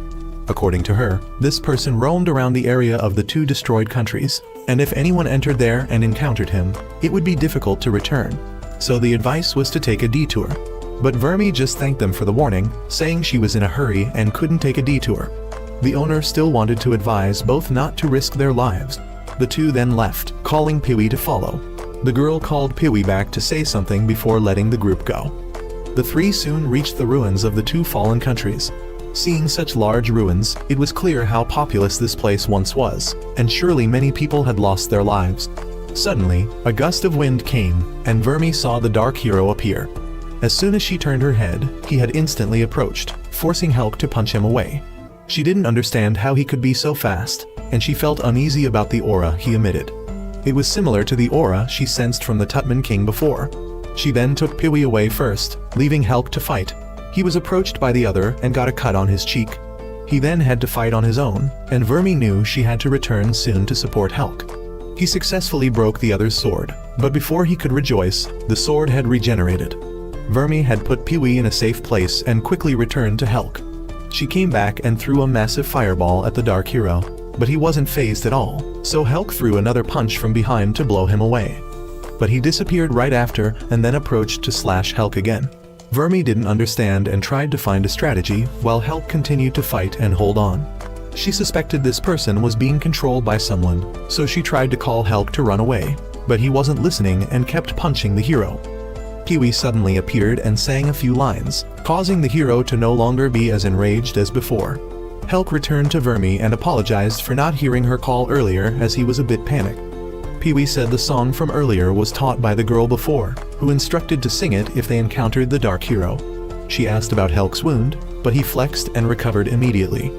According to her, this person roamed around the area of the two destroyed countries, and if anyone entered there and encountered him, it would be difficult to return. So the advice was to take a detour. But Vermi just thanked them for the warning, saying she was in a hurry and couldn't take a detour. The owner still wanted to advise both not to risk their lives. The two then left, calling Pee-wee to follow. The girl called Pee-wee back to say something before letting the group go. The three soon reached the ruins of the two fallen countries. Seeing such large ruins, it was clear how populous this place once was, and surely many people had lost their lives. Suddenly, a gust of wind came, and Vermi saw the dark hero appear. As soon as she turned her head, he had instantly approached, forcing Helck to punch him away. She didn't understand how he could be so fast, and she felt uneasy about the aura he emitted. It was similar to the aura she sensed from the Tutman King before. She then took Pee-wee away first, leaving Helck to fight. He was approached by the other and got a cut on his cheek. He then had to fight on his own, and Vermi knew she had to return soon to support Helck. He successfully broke the other's sword, but before he could rejoice, the sword had regenerated. Vermi had put Pee-wee in a safe place and quickly returned to Helck. She came back and threw a massive fireball at the dark hero, but he wasn't fazed at all, so Helck threw another punch from behind to blow him away. But he disappeared right after and then approached to slash Helck again. Vermi didn't understand and tried to find a strategy while Helck continued to fight and hold on. She suspected this person was being controlled by someone, so she tried to call Helck to run away, but he wasn't listening and kept punching the hero. Pee-wee suddenly appeared and sang a few lines, causing the hero to no longer be as enraged as before. Helck returned to Vermi and apologized for not hearing her call earlier as he was a bit panicked. Pee-wee said the song from earlier was taught by the girl before, who instructed to sing it if they encountered the dark hero. She asked about Helck's wound, but he flexed and recovered immediately.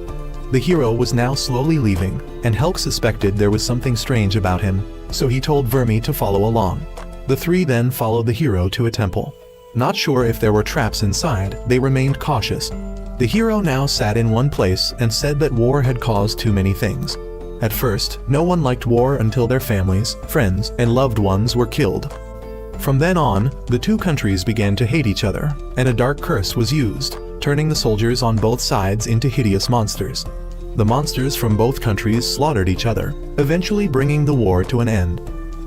The hero was now slowly leaving, and Helck suspected there was something strange about him, so he told Vermi to follow along. The three then followed the hero to a temple. Not sure if there were traps inside, they remained cautious. The hero now sat in one place and said that war had caused too many things. At first, no one liked war until their families, friends, and loved ones were killed. From then on, the two countries began to hate each other, and a dark curse was used, turning the soldiers on both sides into hideous monsters. The monsters from both countries slaughtered each other, eventually bringing the war to an end.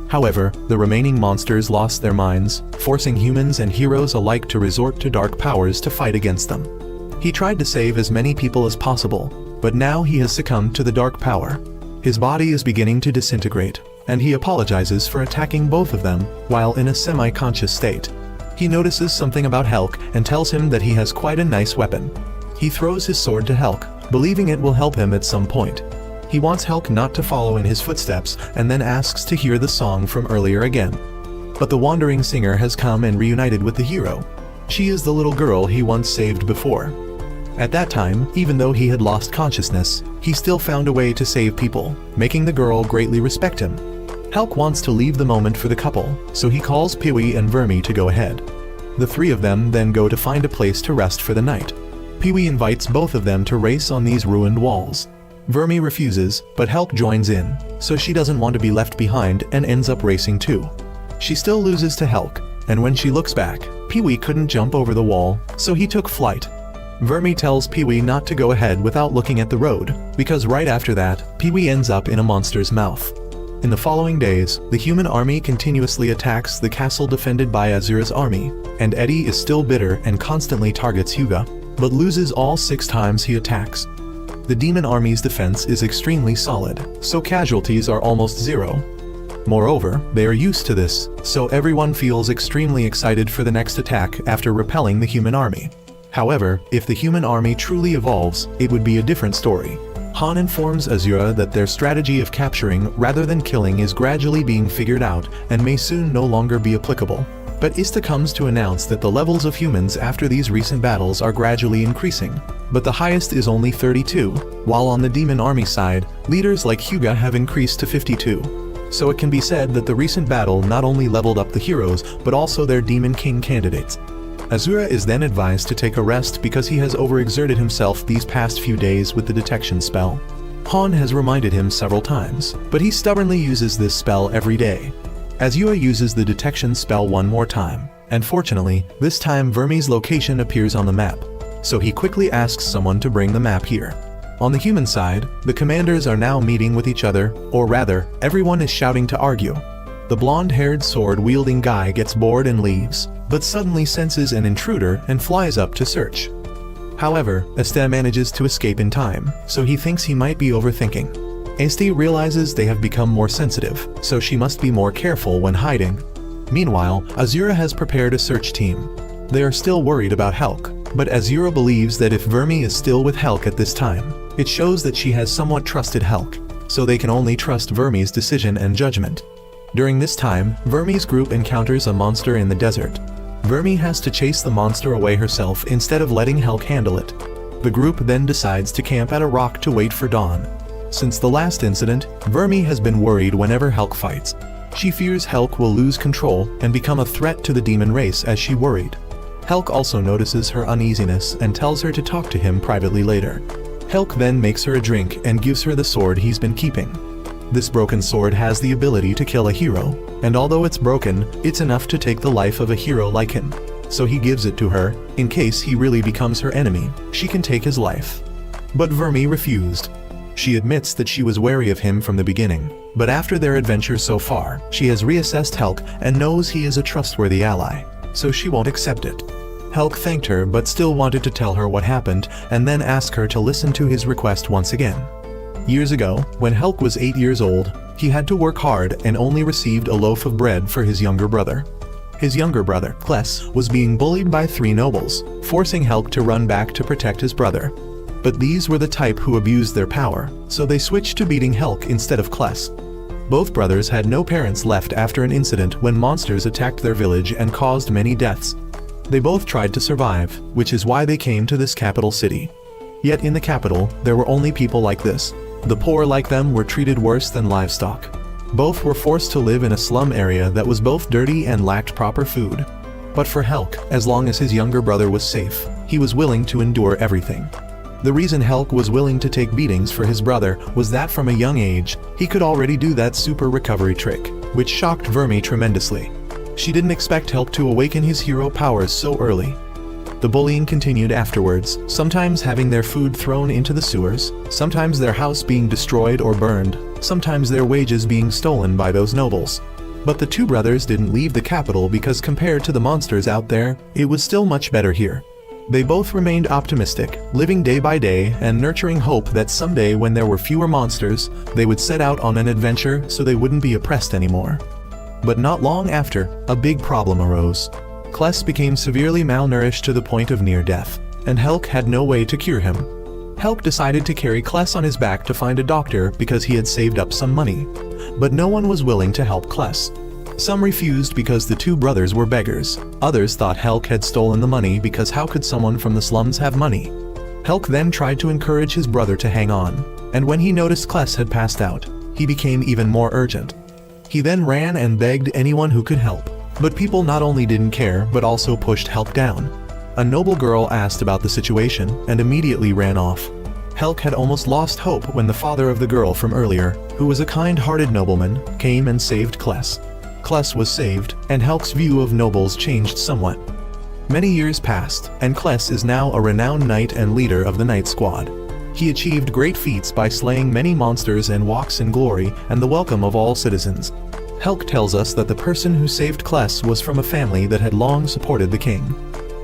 However, the remaining monsters lost their minds, forcing humans and heroes alike to resort to dark powers to fight against them. He tried to save as many people as possible, but now he has succumbed to the dark power. His body is beginning to disintegrate, and he apologizes for attacking both of them while in a semi-conscious state. He notices something about Helck and tells him that he has quite a nice weapon. He throws his sword to Helck, believing it will help him at some point. He wants Helck not to follow in his footsteps and then asks to hear the song from earlier again. But the wandering singer has come and reunited with the hero. She is the little girl he once saved before. At that time, even though he had lost consciousness, he still found a way to save people, making the girl greatly respect him. Helck wants to leave the moment for the couple, so he calls Pee-wee and Vermi to go ahead. The three of them then go to find a place to rest for the night. Pee-wee invites both of them to race on these ruined walls. Vermi refuses, but Helck joins in, so she doesn't want to be left behind and ends up racing too. She still loses to Helck, and when she looks back, Pee-wee couldn't jump over the wall, so he took flight. Vermi tells Pee-wee not to go ahead without looking at the road, because right after that, Pee-wee ends up in a monster's mouth. In the following days, the human army continuously attacks the castle defended by Azura's army, and Eddie is still bitter and constantly targets Hyuga, but loses all 6 times he attacks. The demon army's defense is extremely solid, so casualties are almost 0. Moreover, they are used to this, so everyone feels extremely excited for the next attack after repelling the human army. However, if the human army truly evolves, it would be a different story. Han informs Azura that their strategy of capturing rather than killing is gradually being figured out and may soon no longer be applicable. But Ista comes to announce that the levels of humans after these recent battles are gradually increasing, but the highest is only 32, while on the demon army side, leaders like Hyuga have increased to 52. So it can be said that the recent battle not only leveled up the heroes, but also their Demon King candidates. Azura is then advised to take a rest because he has overexerted himself these past few days with the detection spell. Han has reminded him several times, but he stubbornly uses this spell every day. Azura uses the detection spell one more time, and fortunately, this time Vermi's location appears on the map, so he quickly asks someone to bring the map here. On the human side, the commanders are now meeting with each other, or rather, everyone is shouting to argue. The blonde-haired sword-wielding guy gets bored and leaves, but suddenly senses an intruder and flies up to search. However, Esta manages to escape in time, so he thinks he might be overthinking. Esti realizes they have become more sensitive, so she must be more careful when hiding. Meanwhile, Azura has prepared a search team. They are still worried about Helck, but Azura believes that if Vermi is still with Helck at this time, it shows that she has somewhat trusted Helck, so they can only trust Vermi's decision and judgment. During this time, Vermi's group encounters a monster in the desert. Vermi has to chase the monster away herself instead of letting Helck handle it. The group then decides to camp at a rock to wait for dawn. Since the last incident, Vermi has been worried whenever Helck fights. She fears Helck will lose control and become a threat to the demon race as she worried. Helck also notices her uneasiness and tells her to talk to him privately later. Helck then makes her a drink and gives her the sword he's been keeping. This broken sword has the ability to kill a hero, and although it's broken, it's enough to take the life of a hero like him. So he gives it to her, in case he really becomes her enemy, she can take his life. But Vermi refused. She admits that she was wary of him from the beginning, but after their adventure so far, she has reassessed Helck and knows he is a trustworthy ally, so she won't accept it. Helck thanked her but still wanted to tell her what happened and then ask her to listen to his request once again. Years ago, when Helck was 8 years old, he had to work hard and only received a loaf of bread for his younger brother. His younger brother, Kless, was being bullied by 3 nobles, forcing Helck to run back to protect his brother. But these were the type who abused their power, so they switched to beating Helck instead of Kless. Both brothers had no parents left after an incident when monsters attacked their village and caused many deaths. They both tried to survive, which is why they came to this capital city. Yet in the capital, there were only people like this. The poor like them were treated worse than livestock. Both were forced to live in a slum area that was both dirty and lacked proper food. But for Helck, as long as his younger brother was safe, he was willing to endure everything. The reason Helck was willing to take beatings for his brother was that from a young age, he could already do that super recovery trick, which shocked Vermi tremendously. She didn't expect Helck to awaken his hero powers so early. The bullying continued afterwards, sometimes having their food thrown into the sewers, sometimes their house being destroyed or burned, sometimes their wages being stolen by those nobles. But the 2 brothers didn't leave the capital because compared to the monsters out there, it was still much better here. They both remained optimistic, living day by day and nurturing hope that someday when there were fewer monsters, they would set out on an adventure so they wouldn't be oppressed anymore. But not long after, a big problem arose. Kless became severely malnourished to the point of near death, and Helck had no way to cure him. Helck decided to carry Kless on his back to find a doctor because he had saved up some money. But no one was willing to help Kless. Some refused because the 2 brothers were beggars. Others thought Helck had stolen the money because how could someone from the slums have money? Helck then tried to encourage his brother to hang on, and when he noticed Kless had passed out, he became even more urgent. He then ran and begged anyone who could help, but people not only didn't care but also pushed Helck down. A noble girl asked about the situation and immediately ran off. Helck had almost lost hope when the father of the girl from earlier, who was a kind-hearted nobleman, came and saved Kless. Kless was saved, and Helck's view of nobles changed somewhat. Many years passed, and Kless is now a renowned knight and leader of the Knight Squad. He achieved great feats by slaying many monsters and walks in glory and the welcome of all citizens. Helck tells us that the person who saved Kless was from a family that had long supported the king.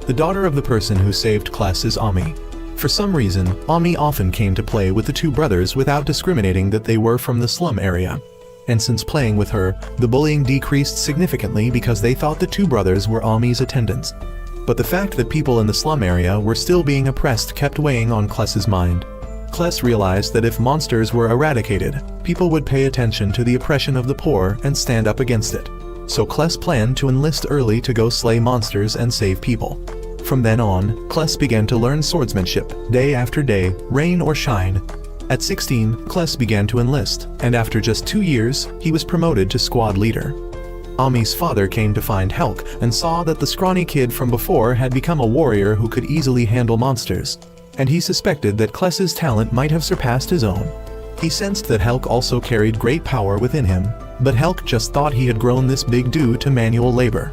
The daughter of the person who saved Kless is Ami. For some reason, Ami often came to play with the 2 brothers without discriminating that they were from the slum area. And since playing with her, the bullying decreased significantly because they thought the 2 brothers were Ami's attendants. But the fact that people in the slum area were still being oppressed kept weighing on Kless's mind. Kless realized that if monsters were eradicated, people would pay attention to the oppression of the poor and stand up against it. So Kless planned to enlist early to go slay monsters and save people. From then on, Kless began to learn swordsmanship, day after day, rain or shine. At 16, Kless began to enlist, and after just 2 years, he was promoted to squad leader. Ami's father came to find Helck and saw that the scrawny kid from before had become a warrior who could easily handle monsters, and he suspected that Kless's talent might have surpassed his own. He sensed that Helck also carried great power within him, but Helck just thought he had grown this big due to manual labor.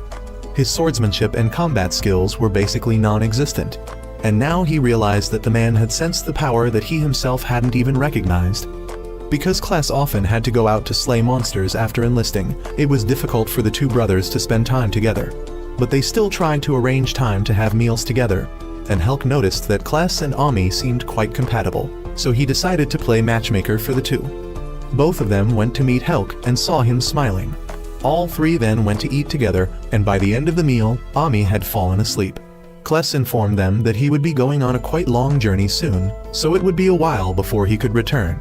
His swordsmanship and combat skills were basically non-existent. And now he realized that the man had sensed the power that he himself hadn't even recognized. Because Kless often had to go out to slay monsters after enlisting, it was difficult for the 2 brothers to spend time together. But they still tried to arrange time to have meals together, and Helck noticed that Kless and Ami seemed quite compatible, so he decided to play matchmaker for the 2. Both of them went to meet Helck and saw him smiling. All 3 then went to eat together, and by the end of the meal, Ami had fallen asleep. Kless informed them that he would be going on a quite long journey soon, so it would be a while before he could return.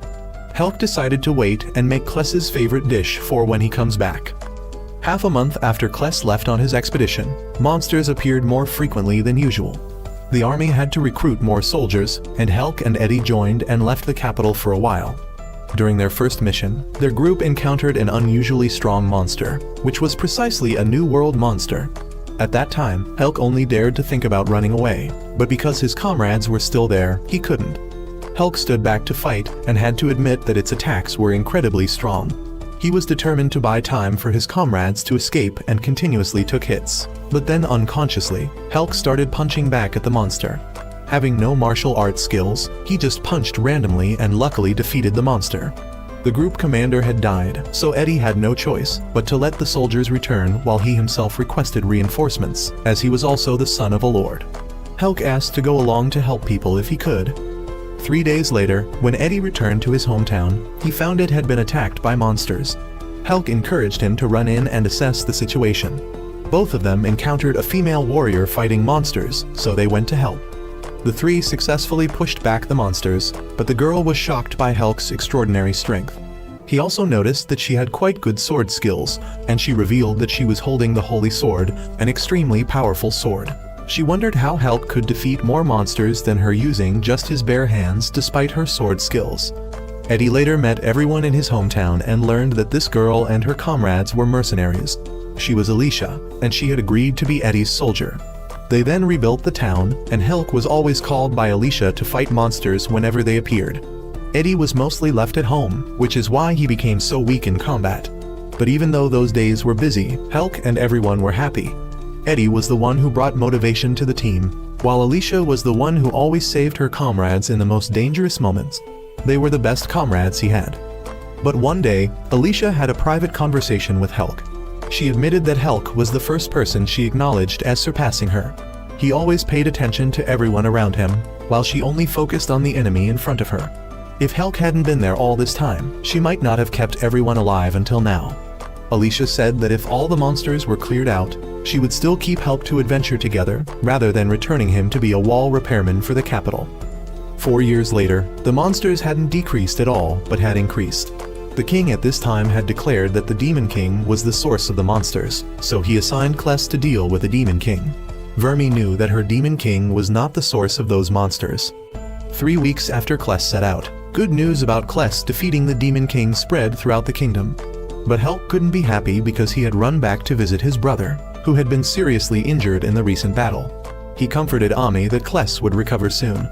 Helck decided to wait and make Kless's favorite dish for when he comes back. Half a month after Kless left on his expedition, monsters appeared more frequently than usual. The army had to recruit more soldiers, and Helck and Eddie joined and left the capital for a while. During their first mission, their group encountered an unusually strong monster, which was precisely a New World monster. At that time, Helck only dared to think about running away, but because his comrades were still there, he couldn't. Helck stood back to fight and had to admit that its attacks were incredibly strong. He was determined to buy time for his comrades to escape and continuously took hits. But then unconsciously, Helck started punching back at the monster. Having no martial arts skills, he just punched randomly and luckily defeated the monster. The group commander had died, so Eddie had no choice but to let the soldiers return while he himself requested reinforcements, as he was also the son of a lord. Helck asked to go along to help people if he could. 3 days later, when Eddie returned to his hometown, he found it had been attacked by monsters. Helck encouraged him to run in and assess the situation. Both of them encountered a female warrior fighting monsters, so they went to help. The three successfully pushed back the monsters, but the girl was shocked by Helck's extraordinary strength. He also noticed that she had quite good sword skills, and she revealed that she was holding the Holy Sword, an extremely powerful sword. She wondered how Helck could defeat more monsters than her using just his bare hands despite her sword skills. Eddie later met everyone in his hometown and learned that this girl and her comrades were mercenaries. She was Alicia, and she had agreed to be Eddie's soldier. They then rebuilt the town, and Helck was always called by Alicia to fight monsters whenever they appeared. Eddie was mostly left at home, which is why he became so weak in combat. But even though those days were busy, Helck and everyone were happy. Eddie was the one who brought motivation to the team, while Alicia was the one who always saved her comrades in the most dangerous moments. They were the best comrades he had. But one day, Alicia had a private conversation with Helck. She admitted that Helck was the first person she acknowledged as surpassing her. He always paid attention to everyone around him, while she only focused on the enemy in front of her. If Helck hadn't been there all this time, she might not have kept everyone alive until now. Alicia said that if all the monsters were cleared out, she would still keep Helck to adventure together, rather than returning him to be a wall repairman for the capital. 4 years later, the monsters hadn't decreased at all, but had increased. The king at this time had declared that the Demon King was the source of the monsters, so he assigned Kless to deal with the Demon King. Vermi knew that her Demon King was not the source of those monsters. 3 weeks after Kless set out, good news about Kless defeating the Demon King spread throughout the kingdom. But Helck couldn't be happy because he had run back to visit his brother, who had been seriously injured in the recent battle. He comforted Ami that Kless would recover soon.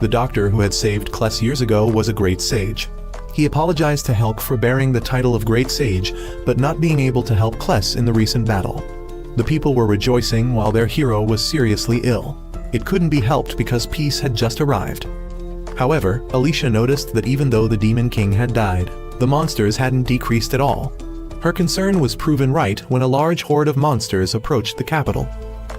The doctor who had saved Kless years ago was a great sage. He apologized to Helck for bearing the title of Great Sage, but not being able to help Kless in the recent battle. The people were rejoicing while their hero was seriously ill. It couldn't be helped because peace had just arrived. However, Alicia noticed that even though the Demon King had died, the monsters hadn't decreased at all. Her concern was proven right when a large horde of monsters approached the capital.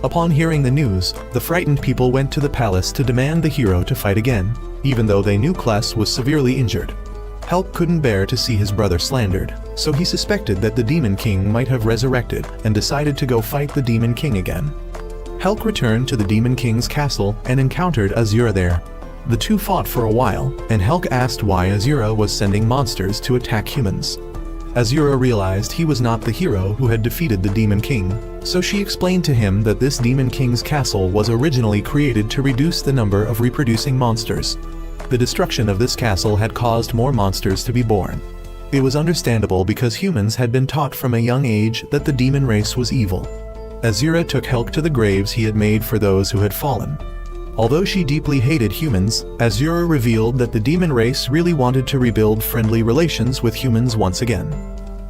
Upon hearing the news, the frightened people went to the palace to demand the hero to fight again, even though they knew Kless was severely injured. Helck couldn't bear to see his brother slandered, so he suspected that the Demon King might have resurrected and decided to go fight the Demon King again. Helck returned to the Demon King's castle and encountered Azura there. The two fought for a while, and Helck asked why Azura was sending monsters to attack humans. Azura realized he was not the hero who had defeated the Demon King, so she explained to him that this Demon King's castle was originally created to reduce the number of reproducing monsters. The destruction of this castle had caused more monsters to be born. It was understandable because humans had been taught from a young age that the demon race was evil. Azura took Helck to the graves he had made for those who had fallen. Although she deeply hated humans, Azura revealed that the demon race really wanted to rebuild friendly relations with humans once again.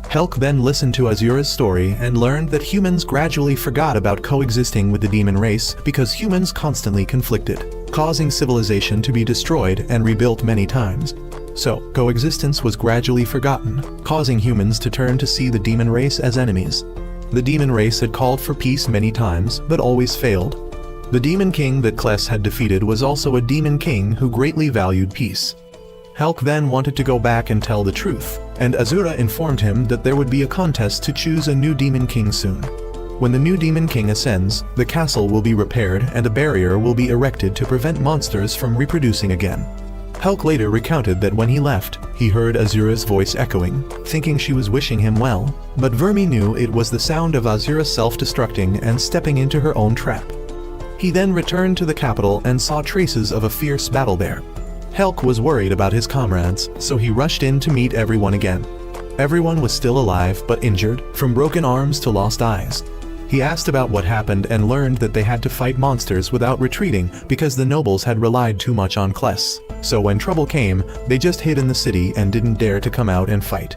Helck then listened to Azura's story and learned that humans gradually forgot about coexisting with the demon race because humans constantly conflicted, causing civilization to be destroyed and rebuilt many times. So, coexistence was gradually forgotten, causing humans to turn to see the demon race as enemies. The demon race had called for peace many times, but always failed. The Demon King that Kless had defeated was also a Demon King who greatly valued peace. Helck then wanted to go back and tell the truth, and Azura informed him that there would be a contest to choose a new Demon King soon. When the new Demon King ascends, the castle will be repaired and a barrier will be erected to prevent monsters from reproducing again. Helck later recounted that when he left, he heard Azura's voice echoing, thinking she was wishing him well, but Vermi knew it was the sound of Azura self-destructing and stepping into her own trap. He then returned to the capital and saw traces of a fierce battle there. Helck was worried about his comrades, so he rushed in to meet everyone again. Everyone was still alive but injured, from broken arms to lost eyes. He asked about what happened and learned that they had to fight monsters without retreating because the nobles had relied too much on Kless. so when trouble came, they just hid in the city and didn't dare to come out and fight.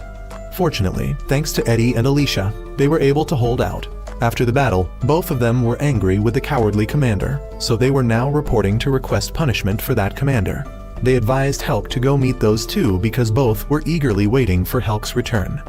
Fortunately, thanks to Eddie and Alicia, they were able to hold out. After the battle, both of them were angry with the cowardly commander, so they were now reporting to request punishment for that commander. They advised Helck to go meet those two because both were eagerly waiting for Helck's return.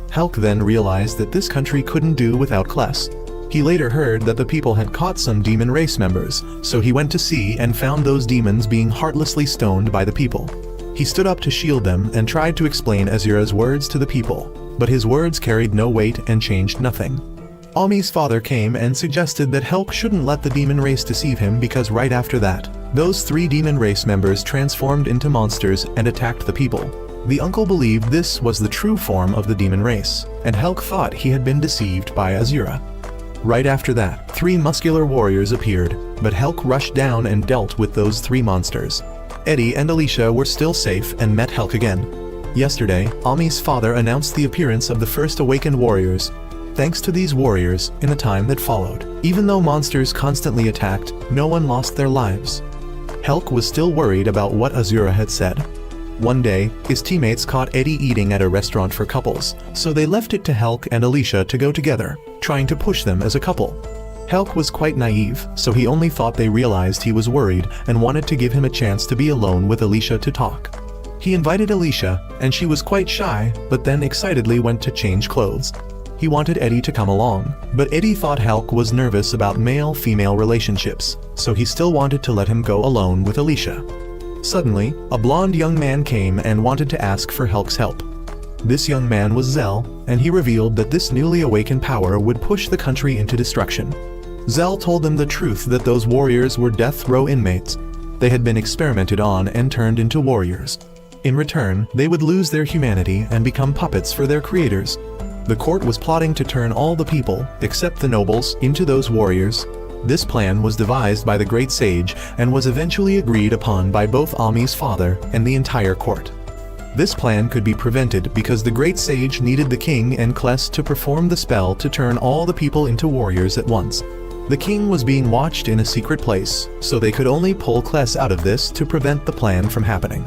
Helck then realized that this country couldn't do without Kless. He later heard that the people had caught some demon race members, so he went to see and found those demons being heartlessly stoned by the people. He stood up to shield them and tried to explain Azura's words to the people, but his words carried no weight and changed nothing. Ami's father came and suggested that Helck shouldn't let the demon race deceive him because right after that, those 3 demon race members transformed into monsters and attacked the people. The uncle believed this was the true form of the demon race, and Helck thought he had been deceived by Azura. Right after that, 3 muscular warriors appeared, but Helck rushed down and dealt with those 3 monsters. Eddie and Alicia were still safe and met Helck again. Yesterday, Ami's father announced the appearance of the first awakened warriors. Thanks to these warriors, in the time that followed, even though monsters constantly attacked, no one lost their lives. Helck was still worried about what Azura had said. One day, his teammates caught Eddie eating at a restaurant for couples, so they left it to Helck and Alicia to go together, trying to push them as a couple. Helck was quite naive, so he only thought they realized he was worried and wanted to give him a chance to be alone with Alicia to talk. He invited Alicia, and she was quite shy, but then excitedly went to change clothes. He wanted Eddie to come along, but Eddie thought Helck was nervous about male-female relationships, so he still wanted to let him go alone with Alicia. Suddenly, a blonde young man came and wanted to ask for Helck's help. This young man was Zell, and he revealed that this newly awakened power would push the country into destruction. Zell told them the truth that those warriors were death row inmates. They had been experimented on and turned into warriors. In return, they would lose their humanity and become puppets for their creators. The court was plotting to turn all the people, except the nobles, into those warriors. This plan was devised by the Great Sage and was eventually agreed upon by both Ami's father and the entire court. This plan could be prevented because the Great Sage needed the king and Kless to perform the spell to turn all the people into warriors at once. The king was being watched in a secret place, so they could only pull Kless out of this to prevent the plan from happening.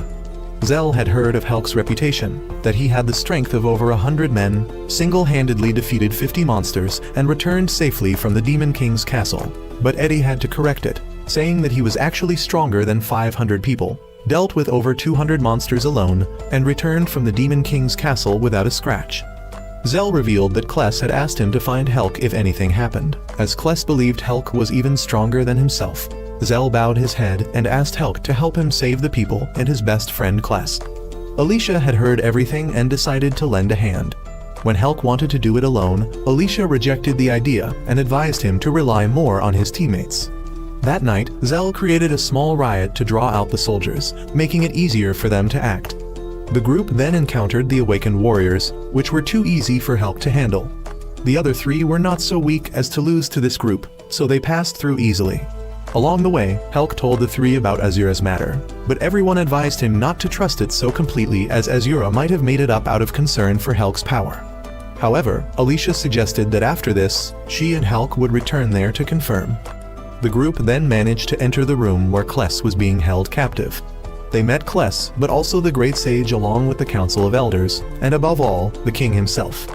Zell had heard of Helck's reputation, that he had the strength of over 100 men, single-handedly defeated 50 monsters, and returned safely from the Demon King's castle. But Eddie had to correct it, saying that he was actually stronger than 500 people, dealt with over 200 monsters alone, and returned from the Demon King's castle without a scratch. Zell revealed that Kless had asked him to find Helck if anything happened, as Kless believed Helck was even stronger than himself. Zell bowed his head and asked Helck to help him save the people and his best friend Kless. Alicia had heard everything and decided to lend a hand. When Helck wanted to do it alone, Alicia rejected the idea and advised him to rely more on his teammates. That night, Zell created a small riot to draw out the soldiers, making it easier for them to act. The group then encountered the awakened warriors, which were too easy for Helck to handle. The other 3 were not so weak as to lose to this group, so they passed through easily. Along the way, Helck told the 3 about Azura's matter, but everyone advised him not to trust it so completely as Azura might have made it up out of concern for Helck's power. However, Alicia suggested that after this, she and Helck would return there to confirm. The group then managed to enter the room where Kless was being held captive. They met Kless, but also the Great Sage along with the Council of Elders, and above all, the king himself.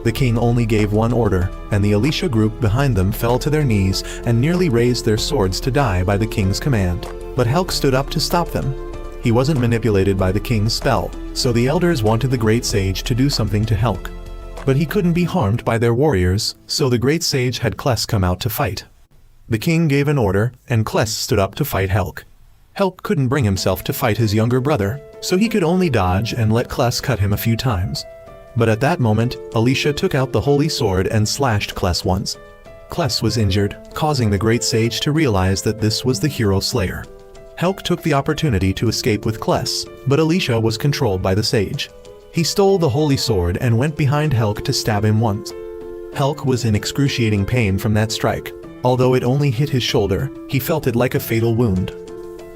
The king only gave one order, and the Alicia group behind them fell to their knees and nearly raised their swords to die by the king's command. But Helck stood up to stop them. He wasn't manipulated by the king's spell, so the elders wanted the Great Sage to do something to Helck. But he couldn't be harmed by their warriors, so the Great Sage had Kless come out to fight. The king gave an order, and Kless stood up to fight Helck. Helck couldn't bring himself to fight his younger brother, so he could only dodge and let Kless cut him a few times. But at that moment, Alicia took out the holy sword and slashed Kless once. Kless was injured, causing the Great Sage to realize that this was the hero slayer. Helck took the opportunity to escape with Kless, but Alicia was controlled by the sage. He stole the holy sword and went behind Helck to stab him once. Helck was in excruciating pain from that strike. Although it only hit his shoulder, he felt it like a fatal wound.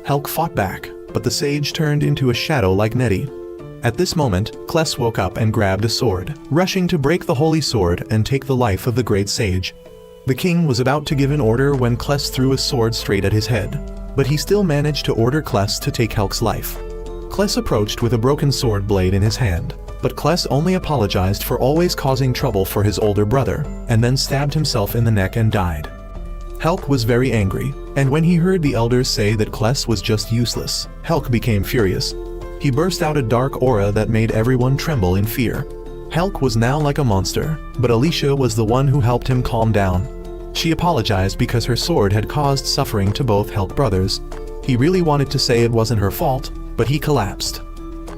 Helck fought back, but the sage turned into a shadow like Nettie. At this moment, Kless woke up and grabbed a sword, rushing to break the holy sword and take the life of the Great Sage. The king was about to give an order when Kless threw a sword straight at his head, but he still managed to order Kless to take Helck's life. Kless approached with a broken sword blade in his hand, but Kless only apologized for always causing trouble for his older brother, and then stabbed himself in the neck and died. Helck was very angry, and when he heard the elders say that Kless was just useless, Helck became furious. He burst out a dark aura that made everyone tremble in fear. Helck was now like a monster, but Alicia was the one who helped him calm down. She apologized because her sword had caused suffering to both Helck brothers. He really wanted to say it wasn't her fault, but he collapsed.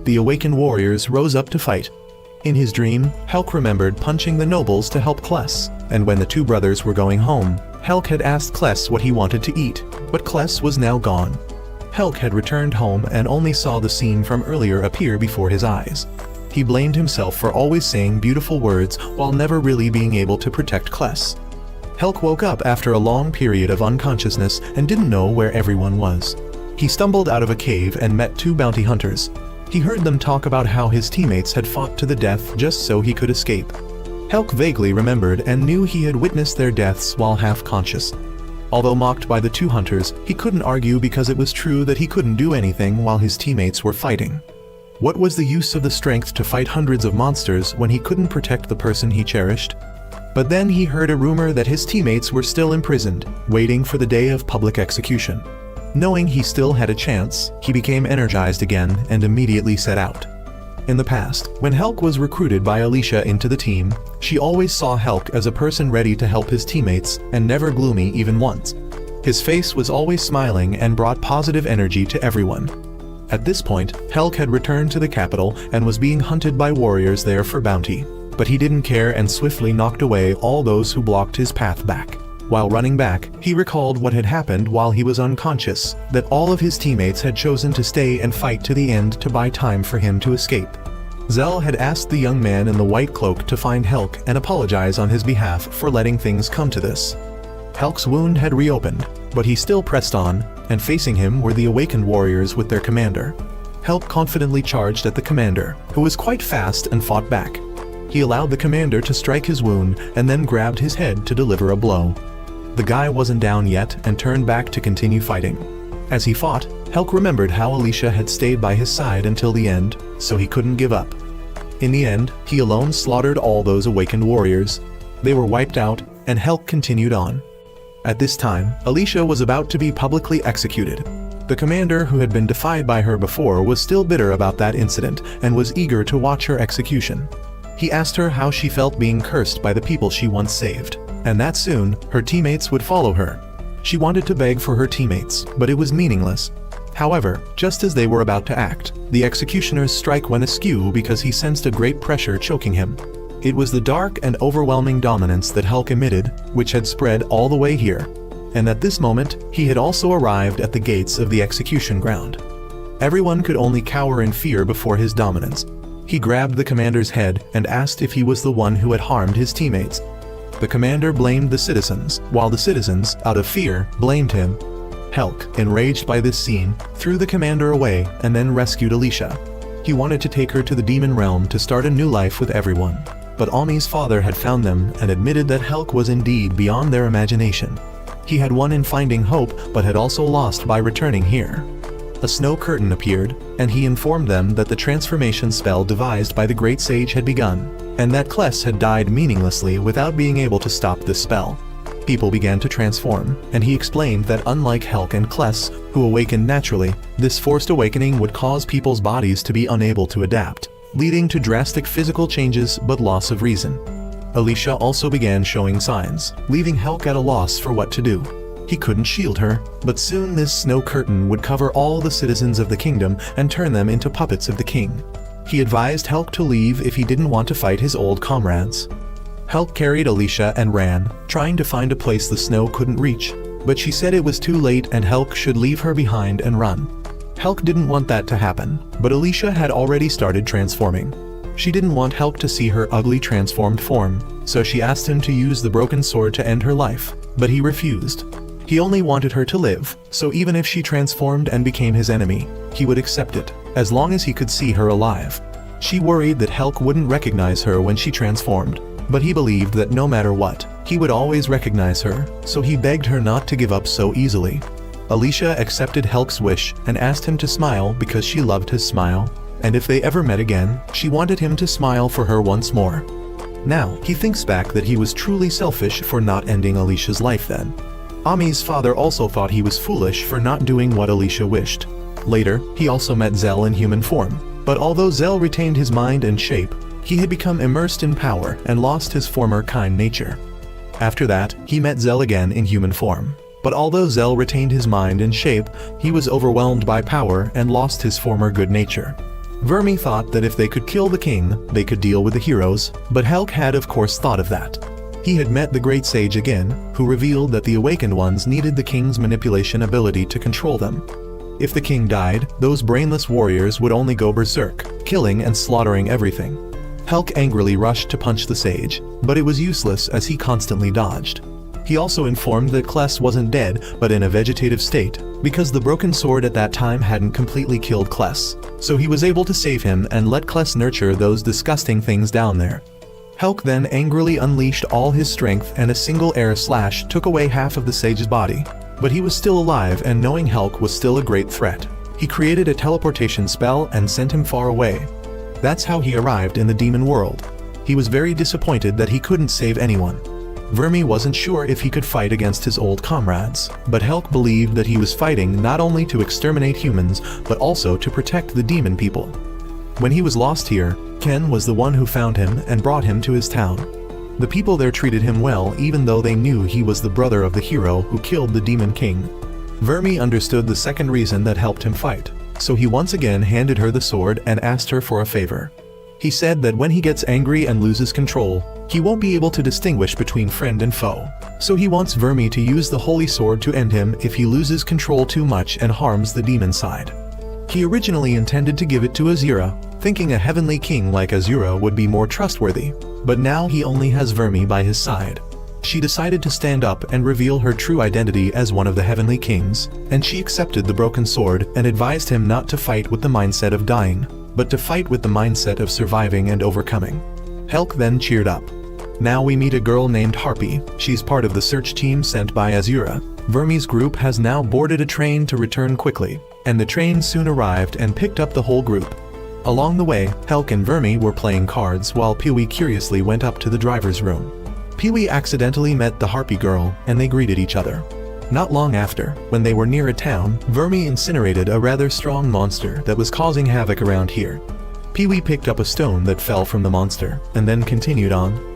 The awakened warriors rose up to fight. In his dream, Helck remembered punching the nobles to help Kless, and when the two brothers were going home, Helck had asked Kless what he wanted to eat, but Kless was now gone. Helck had returned home and only saw the scene from earlier appear before his eyes. He blamed himself for always saying beautiful words while never really being able to protect Kless. Helck woke up after a long period of unconsciousness and didn't know where everyone was. He stumbled out of a cave and met two bounty hunters. He heard them talk about how his teammates had fought to the death just so he could escape. Helck vaguely remembered and knew he had witnessed their deaths while half-conscious. Although mocked by the two hunters, he couldn't argue because it was true that he couldn't do anything while his teammates were fighting. What was the use of the strength to fight hundreds of monsters when he couldn't protect the person he cherished? But then he heard a rumor that his teammates were still imprisoned, waiting for the day of public execution. Knowing he still had a chance, he became energized again and immediately set out. In the past, when Helck was recruited by Alicia into the team, she always saw Helck as a person ready to help his teammates and never gloomy even once. His face was always smiling and brought positive energy to everyone. At this point, Helck had returned to the capital and was being hunted by warriors there for bounty, but he didn't care and swiftly knocked away all those who blocked his path back. While running back, he recalled what had happened while he was unconscious, that all of his teammates had chosen to stay and fight to the end to buy time for him to escape. Zell had asked the young man in the white cloak to find Helck and apologize on his behalf for letting things come to this. Helck's wound had reopened, but he still pressed on, and facing him were the awakened warriors with their commander. Helck confidently charged at the commander, who was quite fast and fought back. He allowed the commander to strike his wound and then grabbed his head to deliver a blow. The guy wasn't down yet and turned back to continue fighting. As he fought, Helck remembered how Alicia had stayed by his side until the end, so he couldn't give up. In the end, he alone slaughtered all those awakened warriors. They were wiped out, and Helck continued on. At this time, Alicia was about to be publicly executed. The commander who had been defied by her before was still bitter about that incident and was eager to watch her execution. He asked her how she felt being cursed by the people she once saved, and that soon, her teammates would follow her. She wanted to beg for her teammates, but it was meaningless. However, just as they were about to act, the executioner's strike went askew because he sensed a great pressure choking him. It was the dark and overwhelming dominance that Helck emitted, which had spread all the way here. And at this moment, he had also arrived at the gates of the execution ground. Everyone could only cower in fear before his dominance. He grabbed the commander's head and asked if he was the one who had harmed his teammates. The commander blamed the citizens, while the citizens, out of fear, blamed him. Helck, enraged by this scene, threw the commander away and then rescued Alicia. He wanted to take her to the demon realm to start a new life with everyone. But Ami's father had found them and admitted that Helck was indeed beyond their imagination. He had won in finding hope, but had also lost by returning here. A snow curtain appeared, and he informed them that the transformation spell devised by the great sage had begun, and that Kless had died meaninglessly without being able to stop this spell. People began to transform, and he explained that unlike Helck and Kless, who awakened naturally, this forced awakening would cause people's bodies to be unable to adapt, leading to drastic physical changes but loss of reason. Alicia also began showing signs, leaving Helck at a loss for what to do. He couldn't shield her, but soon this snow curtain would cover all the citizens of the kingdom and turn them into puppets of the king. He advised Helck to leave if he didn't want to fight his old comrades. Helck carried Alicia and ran, trying to find a place the snow couldn't reach, but she said it was too late and Helck should leave her behind and run. Helck didn't want that to happen, but Alicia had already started transforming. She didn't want Helck to see her ugly transformed form, so she asked him to use the broken sword to end her life, but he refused. He only wanted her to live, so even if she transformed and became his enemy, he would accept it, as long as he could see her alive. She worried that Helck wouldn't recognize her when she transformed, but he believed that no matter what, he would always recognize her, so he begged her not to give up so easily. Alicia accepted Helck's wish and asked him to smile because she loved his smile, and if they ever met again, she wanted him to smile for her once more. Now, he thinks back that he was truly selfish for not ending Alicia's life then. Ami's father also thought he was foolish for not doing what Alicia wished. Later, he also met Zell in human form, but although Zell retained his mind and shape, he had become immersed in power and lost his former kind nature. After that, he met Zell again in human form. But although Zell retained his mind and shape, he was overwhelmed by power and lost his former good nature. Vermi thought that if they could kill the king, they could deal with the heroes, but Helck had of course thought of that. He had met the great sage again, who revealed that the awakened ones needed the king's manipulation ability to control them. If the king died, those brainless warriors would only go berserk, killing and slaughtering everything. Helck angrily rushed to punch the sage, but it was useless as he constantly dodged. He also informed that Kless wasn't dead but in a vegetative state, because the broken sword at that time hadn't completely killed Kless, so he was able to save him and let Kless nurture those disgusting things down there. Helck then angrily unleashed all his strength and a single air slash took away half of the sage's body, but he was still alive and knowing Helck was still a great threat, he created a teleportation spell and sent him far away. That's how he arrived in the demon world. He was very disappointed that he couldn't save anyone. Vermi wasn't sure if he could fight against his old comrades, but Helck believed that he was fighting not only to exterminate humans, but also to protect the demon people. When he was lost here, Ken was the one who found him and brought him to his town. The people there treated him well even though they knew he was the brother of the hero who killed the demon king. Vermi understood the second reason that helped him fight, so he once again handed her the sword and asked her for a favor. He said that when he gets angry and loses control, he won't be able to distinguish between friend and foe, so he wants Vermi to use the holy sword to end him if he loses control too much and harms the demon side. He originally intended to give it to Azura, thinking a heavenly king like Azura would be more trustworthy, but now he only has Vermi by his side. She decided to stand up and reveal her true identity as one of the heavenly kings, and she accepted the broken sword and advised him not to fight with the mindset of dying, but to fight with the mindset of surviving and overcoming. Helck then cheered up. Now we meet a girl named Harpy. She's part of the search team sent by Azura. Vermi's group has now boarded a train to return quickly, and the train soon arrived and picked up the whole group. Along the way, Helck and Vermi were playing cards while Pee-wee curiously went up to the driver's room. Pee-wee accidentally met the Harpy girl, and they greeted each other. Not long after, when they were near a town, Vermi incinerated a rather strong monster that was causing havoc around here. Pee-wee picked up a stone that fell from the monster, and then continued on.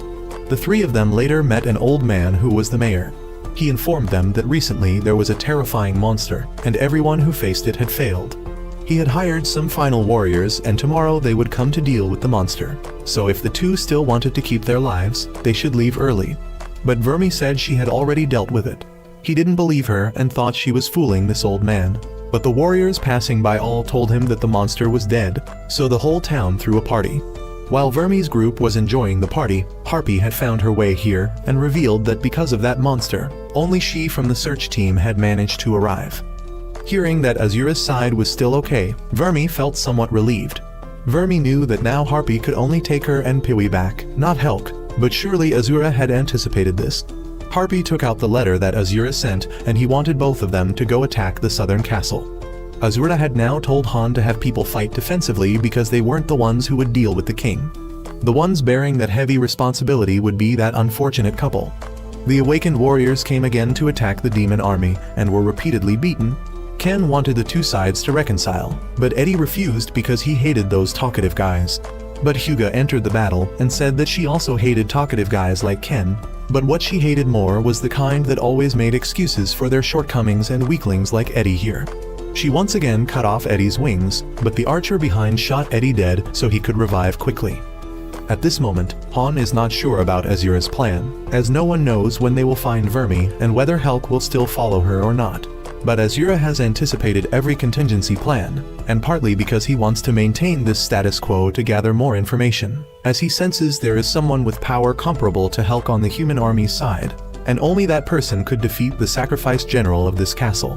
The three of them later met an old man who was the mayor. He informed them that recently there was a terrifying monster, and everyone who faced it had failed. He had hired some final warriors and tomorrow they would come to deal with the monster, so if the two still wanted to keep their lives, they should leave early. But Vermi said she had already dealt with it. He didn't believe her and thought she was fooling this old man. But the warriors passing by all told him that the monster was dead, so the whole town threw a party. While Vermi's group was enjoying the party, Harpy had found her way here and revealed that because of that monster, only she from the search team had managed to arrive. Hearing that Azura's side was still okay, Vermi felt somewhat relieved. Vermi knew that now Harpy could only take her and Pee-wee back, not Helck, but surely Azura had anticipated this. Harpy took out the letter that Azura sent and he wanted both of them to go attack the southern castle. Azura had now told Han to have people fight defensively because they weren't the ones who would deal with the king. The ones bearing that heavy responsibility would be that unfortunate couple. The awakened warriors came again to attack the demon army and were repeatedly beaten. Ken wanted the two sides to reconcile, but Eddie refused because he hated those talkative guys. But Hyuga entered the battle and said that she also hated talkative guys like Ken, but what she hated more was the kind that always made excuses for their shortcomings and weaklings like Eddie here. She once again cut off Eddie's wings, but the archer behind shot Eddie dead so he could revive quickly. At this moment, Han is not sure about Azura's plan, as no one knows when they will find Vermi and whether Helck will still follow her or not. But Azura has anticipated every contingency plan, and partly because he wants to maintain this status quo to gather more information, as he senses there is someone with power comparable to Helck on the human army's side, and only that person could defeat the sacrificed general of this castle.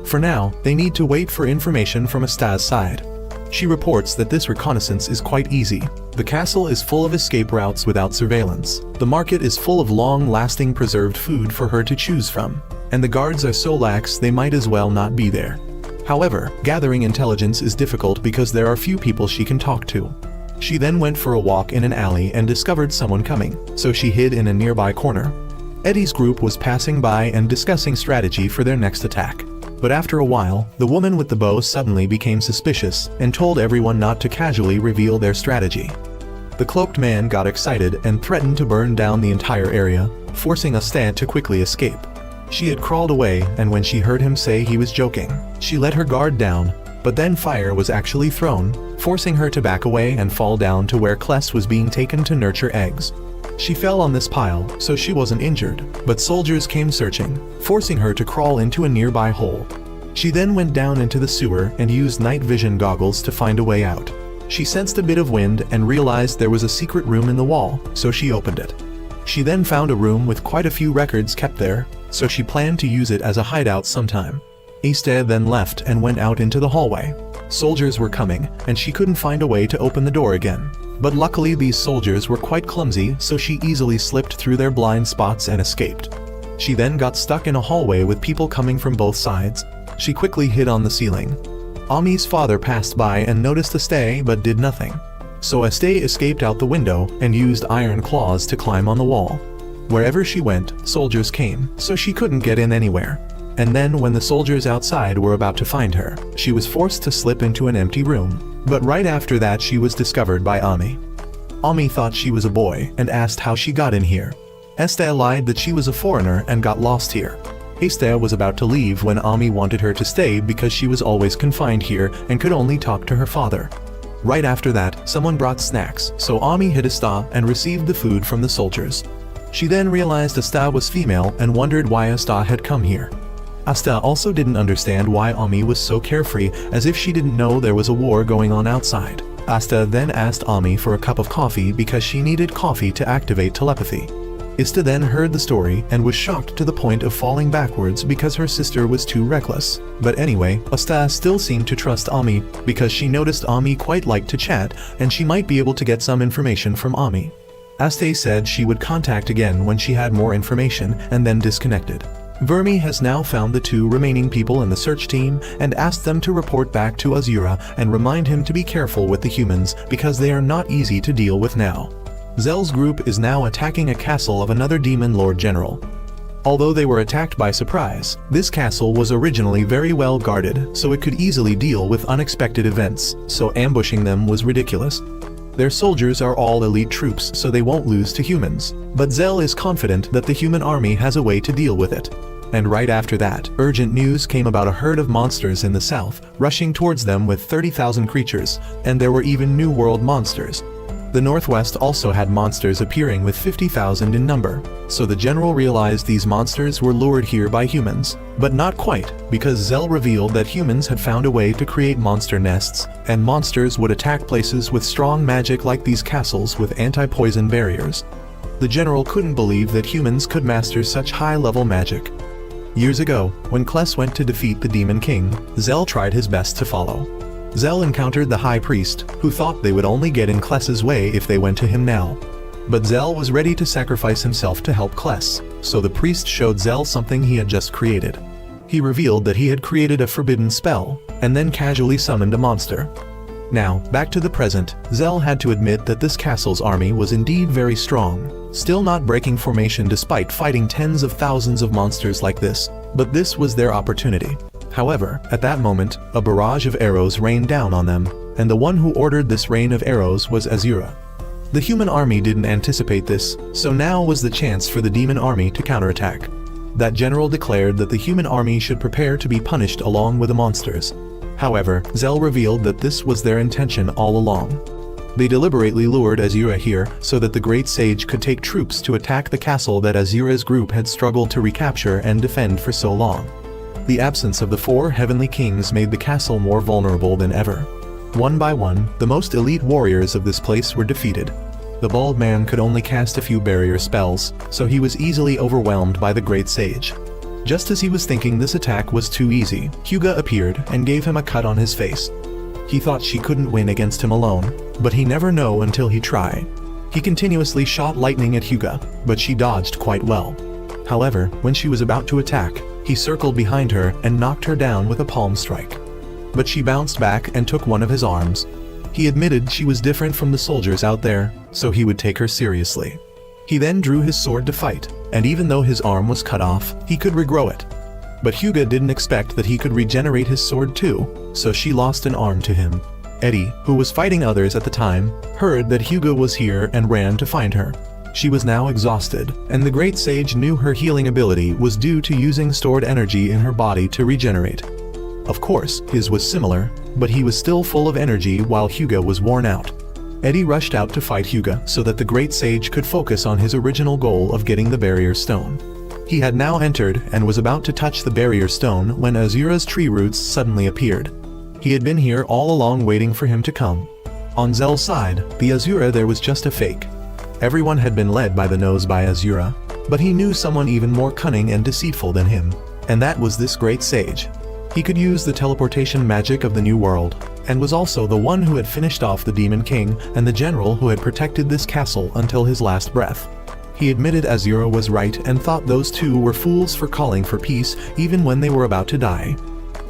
For now, they need to wait for information from Asta's side. She reports that this reconnaissance is quite easy. The castle is full of escape routes without surveillance. The market is full of long-lasting preserved food for her to choose from. and the guards are so lax they might as well not be there. However, gathering intelligence is difficult because there are few people she can talk to. She then went for a walk in an alley and discovered someone coming, so she hid in a nearby corner. Eddie's group was passing by and discussing strategy for their next attack. But after a while, the woman with the bow suddenly became suspicious and told everyone not to casually reveal their strategy. The cloaked man got excited and threatened to burn down the entire area, forcing Asta to quickly escape. She had crawled away, and when she heard him say he was joking, she let her guard down, but then fire was actually thrown, forcing her to back away and fall down to where Kless was being taken to nurture eggs. She fell on this pile, so she wasn't injured, but soldiers came searching, forcing her to crawl into a nearby hole. She then went down into the sewer and used night vision goggles to find a way out. She sensed a bit of wind and realized there was a secret room in the wall, so she opened it. She then found a room with quite a few records kept there, so she planned to use it as a hideout sometime. Asta then left and went out into the hallway. Soldiers were coming, and she couldn't find a way to open the door again. But luckily these soldiers were quite clumsy, so she easily slipped through their blind spots and escaped. She then got stuck in a hallway with people coming from both sides. She quickly hid on the ceiling. Ami's father passed by and noticed Asta but did nothing. So Asta escaped out the window and used iron claws to climb on the wall. Wherever she went, soldiers came, so she couldn't get in anywhere. And then when the soldiers outside were about to find her, she was forced to slip into an empty room. But right after that she was discovered by Ami. Ami thought she was a boy and asked how she got in here. Asta lied that she was a foreigner and got lost here. Asta was about to leave when Ami wanted her to stay because she was always confined here and could only talk to her father. Right after that, someone brought snacks, so Ami hid Asta and received the food from the soldiers. She then realized Asta was female and wondered why Asta had come here. Asta also didn't understand why Ami was so carefree, as if she didn't know there was a war going on outside. Asta then asked Ami for a cup of coffee because she needed coffee to activate telepathy. Asta then heard the story and was shocked to the point of falling backwards because her sister was too reckless. But anyway, Asta still seemed to trust Ami because she noticed Ami quite liked to chat and she might be able to get some information from Ami. Asta said she would contact again when she had more information and then disconnected. Vermi has now found the two remaining people in the search team and asked them to report back to Azura and remind him to be careful with the humans because they are not easy to deal with now. Zell's group is now attacking a castle of another demon lord general. Although they were attacked by surprise, this castle was originally very well guarded, so it could easily deal with unexpected events, so ambushing them was ridiculous. Their soldiers are all elite troops, so they won't lose to humans, but Zell is confident that the human army has a way to deal with it. And right after that, urgent news came about a herd of monsters in the south, rushing towards them with 30,000 creatures, and there were even New World monsters. The northwest also had monsters appearing with 50,000 in number, so the general realized these monsters were lured here by humans. But not quite, because Zell revealed that humans had found a way to create monster nests, and monsters would attack places with strong magic like these castles with anti-poison barriers. The general couldn't believe that humans could master such high-level magic. Years ago, when Kless went to defeat the Demon King, Zell tried his best to follow. Zell encountered the High Priest, who thought they would only get in Kless's way if they went to him now. But Zell was ready to sacrifice himself to help Kless, so the priest showed Zell something he had just created. He revealed that he had created a forbidden spell, and then casually summoned a monster. Now, back to the present, Zell had to admit that this castle's army was indeed very strong, still not breaking formation despite fighting tens of thousands of monsters like this, but this was their opportunity. However, at that moment, a barrage of arrows rained down on them, and the one who ordered this rain of arrows was Azura. The human army didn't anticipate this, so now was the chance for the demon army to counterattack. That general declared that the human army should prepare to be punished along with the monsters. However, Zell revealed that this was their intention all along. They deliberately lured Azura here so that the Great Sage could take troops to attack the castle that Azura's group had struggled to recapture and defend for so long. The absence of the four heavenly kings made the castle more vulnerable than ever. One by one, the most elite warriors of this place were defeated. The bald man could only cast a few barrier spells, so he was easily overwhelmed by the Great Sage. Just as he was thinking this attack was too easy, Hyuga appeared and gave him a cut on his face. He thought she couldn't win against him alone, but he never know until he tried. He continuously shot lightning at Hyuga, but she dodged quite well. However, when she was about to attack, he circled behind her and knocked her down with a palm strike. But she bounced back and took one of his arms. He admitted she was different from the soldiers out there, so he would take her seriously. He then drew his sword to fight, and even though his arm was cut off, he could regrow it. But Helck didn't expect that he could regenerate his sword too, so she lost an arm to him. Eddie, who was fighting others at the time, heard that Helck was here and ran to find her. She was now exhausted, and the great sage knew her healing ability was due to using stored energy in her body to regenerate. Of course, his was similar, but he was still full of energy while Helck was worn out. Eddie rushed out to fight Helck so that the great sage could focus on his original goal of getting the barrier stone. He had now entered and was about to touch the barrier stone when Azura's tree roots suddenly appeared. He had been here all along waiting for him to come. On Zell's side, the Azura there was just a fake. Everyone had been led by the nose by Azura, but he knew someone even more cunning and deceitful than him, and that was this great sage. He could use the teleportation magic of the New World, and was also the one who had finished off the Demon King and the general who had protected this castle until his last breath. He admitted Azura was right and thought those two were fools for calling for peace even when they were about to die.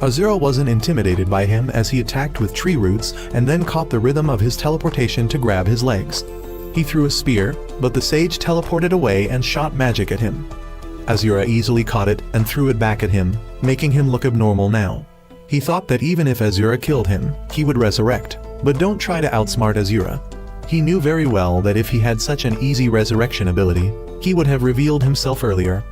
Azura wasn't intimidated by him as he attacked with tree roots and then caught the rhythm of his teleportation to grab his legs. He threw a spear, but the sage teleported away and shot magic at him. Azura easily caught it and threw it back at him, making him look abnormal now. He thought that even if Azura killed him, he would resurrect, but don't try to outsmart Azura. He knew very well that if he had such an easy resurrection ability, he would have revealed himself earlier.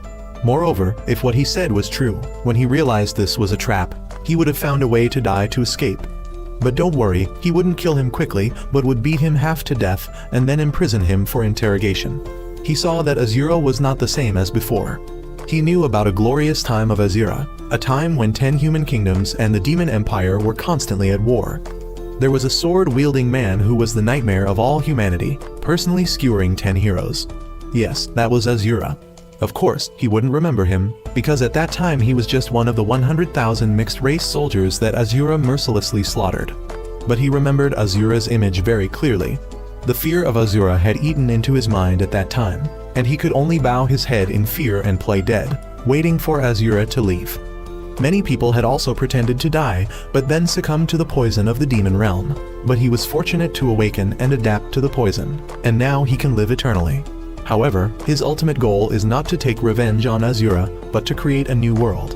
Moreover, if what he said was true, when he realized this was a trap, he would have found a way to die to escape. But don't worry, he wouldn't kill him quickly, but would beat him half to death and then imprison him for interrogation. He saw that Azura was not the same as before. He knew about a glorious time of Azura, a time when 10 human kingdoms and the Demon Empire were constantly at war. There was a sword-wielding man who was the nightmare of all humanity, personally skewering 10 heroes. Yes, that was Azura. Of course, he wouldn't remember him, because at that time he was just one of the 100,000 mixed-race soldiers that Azura mercilessly slaughtered. But he remembered Azura's image very clearly. The fear of Azura had eaten into his mind at that time, and he could only bow his head in fear and play dead, waiting for Azura to leave. Many people had also pretended to die, but then succumbed to the poison of the demon realm. But he was fortunate to awaken and adapt to the poison, and now he can live eternally. However, his ultimate goal is not to take revenge on Azura, but to create a new world.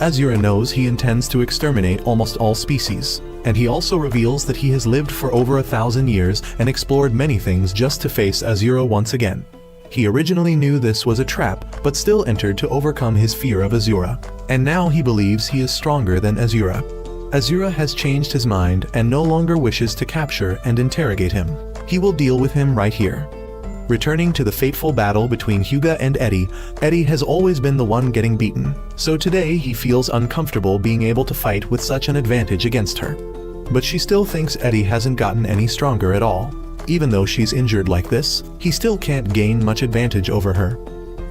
Azura knows he intends to exterminate almost all species, and he also reveals that he has lived for over 1,000 years and explored many things just to face Azura once again. He originally knew this was a trap, but still entered to overcome his fear of Azura, and now he believes he is stronger than Azura. Azura has changed his mind and no longer wishes to capture and interrogate him. He will deal with him right here. Returning to the fateful battle between Helck and Eddie, Eddie has always been the one getting beaten, so today he feels uncomfortable being able to fight with such an advantage against her. But she still thinks Eddie hasn't gotten any stronger at all. Even though she's injured like this, he still can't gain much advantage over her.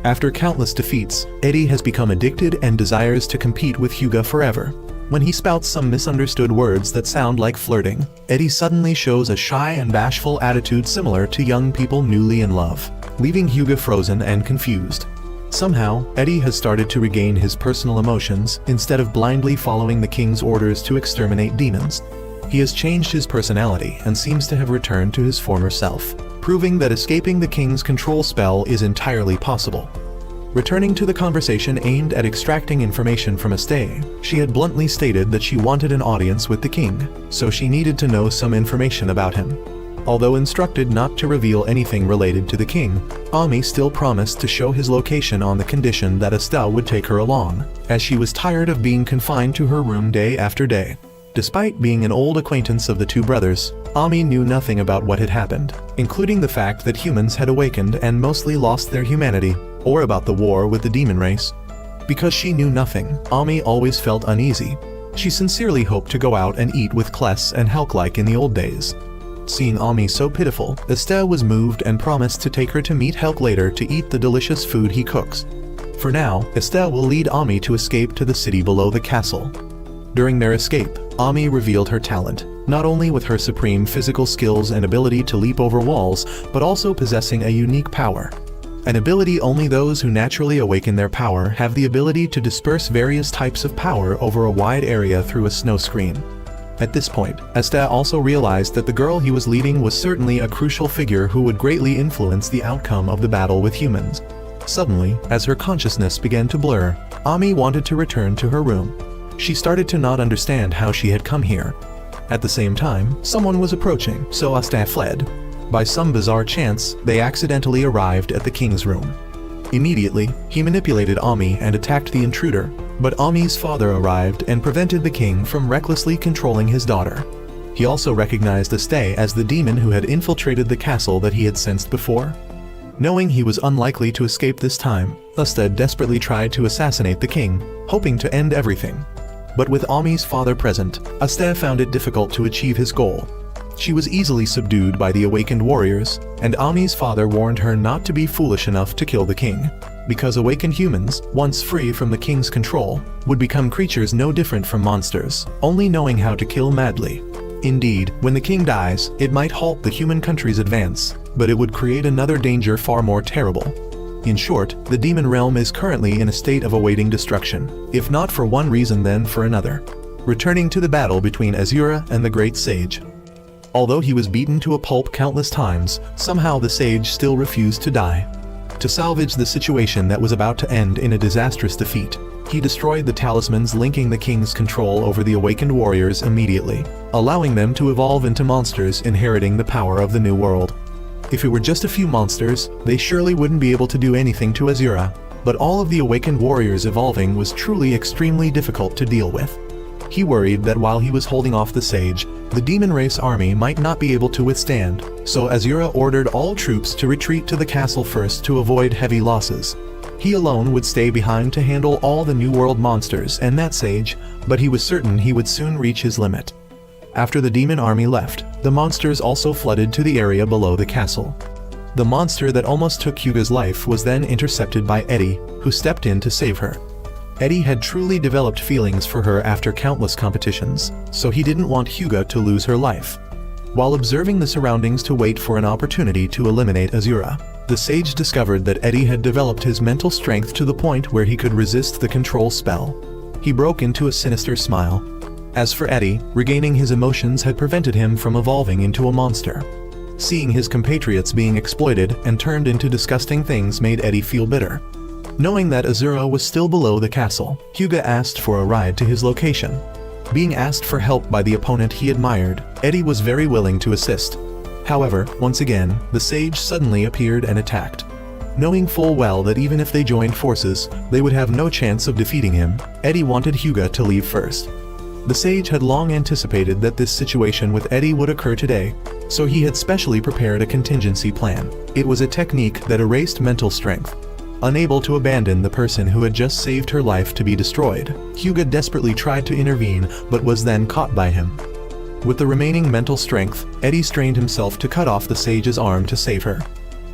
After countless defeats, Eddie has become addicted and desires to compete with Helck forever. When he spouts some misunderstood words that sound like flirting, Eddie suddenly shows a shy and bashful attitude similar to young people newly in love, leaving Helck frozen and confused. Somehow, Eddie has started to regain his personal emotions instead of blindly following the king's orders to exterminate demons. He has changed his personality and seems to have returned to his former self, proving that escaping the king's control spell is entirely possible. Returning to the conversation aimed at extracting information from Estelle, she had bluntly stated that she wanted an audience with the king, so she needed to know some information about him. Although instructed not to reveal anything related to the king, Ami still promised to show his location on the condition that Estelle would take her along, as she was tired of being confined to her room day after day. Despite being an old acquaintance of the two brothers, Ami knew nothing about what had happened, including the fact that humans had awakened and mostly lost their humanity, or about the war with the demon race. Because she knew nothing, Ami always felt uneasy. She sincerely hoped to go out and eat with Kless and Helck like in the old days. Seeing Ami so pitiful, Estelle was moved and promised to take her to meet Helck later to eat the delicious food he cooks. For now, Estelle will lead Ami to escape to the city below the castle. During their escape, Ami revealed her talent, not only with her supreme physical skills and ability to leap over walls, but also possessing a unique power. an ability only those who naturally awaken their power have the ability to disperse various types of power over a wide area through a snow screen. At this point, Asta also realized that the girl he was leading was certainly a crucial figure who would greatly influence the outcome of the battle with humans. Suddenly, as her consciousness began to blur, Ami wanted to return to her room. She started to not understand how she had come here. At the same time, someone was approaching, so Asta fled. By some bizarre chance, they accidentally arrived at the king's room. Immediately, he manipulated Ami and attacked the intruder, but Ami's father arrived and prevented the king from recklessly controlling his daughter. He also recognized Asta as the demon who had infiltrated the castle that he had sensed before. Knowing he was unlikely to escape this time, Asta desperately tried to assassinate the king, hoping to end everything. But with Ami's father present, Asta found it difficult to achieve his goal. She was easily subdued by the awakened warriors, and Ami's father warned her not to be foolish enough to kill the king, because awakened humans, once free from the king's control, would become creatures no different from monsters, only knowing how to kill madly. Indeed, when the king dies, it might halt the human country's advance, but it would create another danger far more terrible. In short, the demon realm is currently in a state of awaiting destruction, if not for one reason then for another. Returning to the battle between Azura and the Great Sage. Although he was beaten to a pulp countless times, somehow the sage still refused to die. To salvage the situation that was about to end in a disastrous defeat, he destroyed the talismans linking the king's control over the awakened warriors immediately, allowing them to evolve into monsters inheriting the power of the new world. If it were just a few monsters, they surely wouldn't be able to do anything to Azura, but all of the awakened warriors evolving was truly extremely difficult to deal with. He worried that while he was holding off the sage, the demon race army might not be able to withstand, so Azura ordered all troops to retreat to the castle first to avoid heavy losses. He alone would stay behind to handle all the New World monsters and that sage, but he was certain he would soon reach his limit. After the demon army left, the monsters also flooded to the area below the castle. The monster that almost took Hyuga's life was then intercepted by Eddie, who stepped in to save her. Eddie had truly developed feelings for her after countless competitions, so he didn't want Hyuga to lose her life. While observing the surroundings to wait for an opportunity to eliminate Azura, the sage discovered that Eddie had developed his mental strength to the point where he could resist the control spell. He broke into a sinister smile. As for Eddie, regaining his emotions had prevented him from evolving into a monster. Seeing his compatriots being exploited and turned into disgusting things made Eddie feel bitter. Knowing that Azura was still below the castle, Hyuga asked for a ride to his location. Being asked for help by the opponent he admired, Eddie was very willing to assist. However, once again, the sage suddenly appeared and attacked. Knowing full well that even if they joined forces, they would have no chance of defeating him, Eddie wanted Hyuga to leave first. The sage had long anticipated that this situation with Eddie would occur today, so he had specially prepared a contingency plan. It was a technique that erased mental strength. Unable to abandon the person who had just saved her life to be destroyed, Hyuga desperately tried to intervene but was then caught by him. With the remaining mental strength, Eddie strained himself to cut off the sage's arm to save her.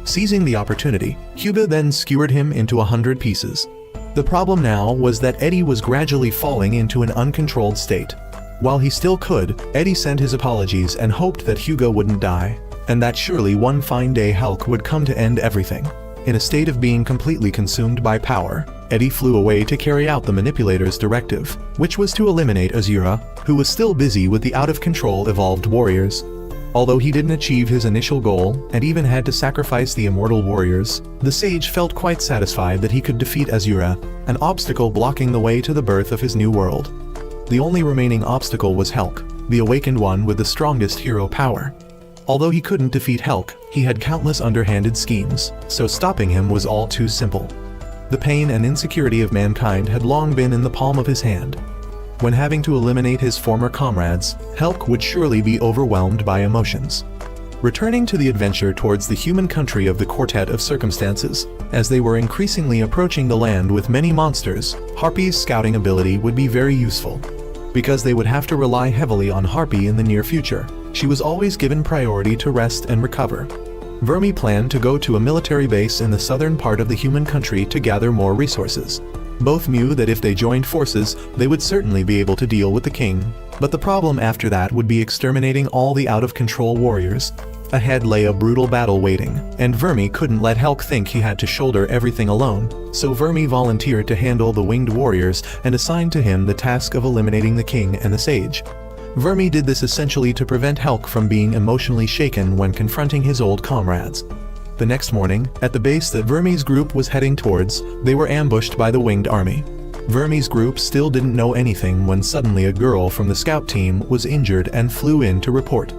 Seizing the opportunity, Hyuga then skewered him into 100 pieces. The problem now was that Eddie was gradually falling into an uncontrolled state. While he still could, Eddie sent his apologies and hoped that Hyuga wouldn't die, and that surely one fine day Helck would come to end everything. In a state of being completely consumed by power, Eddie flew away to carry out the manipulator's directive, which was to eliminate Azura, who was still busy with the out-of-control evolved warriors. Although he didn't achieve his initial goal, and even had to sacrifice the immortal warriors, the sage felt quite satisfied that he could defeat Azura, an obstacle blocking the way to the birth of his new world. The only remaining obstacle was Helck, the awakened one with the strongest hero power. Although he couldn't defeat Helck, he had countless underhanded schemes, so stopping him was all too simple. The pain and insecurity of mankind had long been in the palm of his hand. When having to eliminate his former comrades, Helck would surely be overwhelmed by emotions. Returning to the adventure towards the human country of the Quartet of Circumstances, as they were increasingly approaching the land with many monsters, Harpy's scouting ability would be very useful. Because they would have to rely heavily on Harpy in the near future, she was always given priority to rest and recover. Vermi planned to go to a military base in the southern part of the human country to gather more resources. Both knew that if they joined forces, they would certainly be able to deal with the king, but the problem after that would be exterminating all the out-of-control warriors. Ahead lay a brutal battle waiting, and Vermi couldn't let Helck think he had to shoulder everything alone, so Vermi volunteered to handle the winged warriors and assigned to him the task of eliminating the king and the sage. Vermi did this essentially to prevent Helck from being emotionally shaken when confronting his old comrades. The next morning, at the base that Vermi's group was heading towards, they were ambushed by the winged army. Vermi's group still didn't know anything when suddenly a girl from the scout team was injured and flew in to report.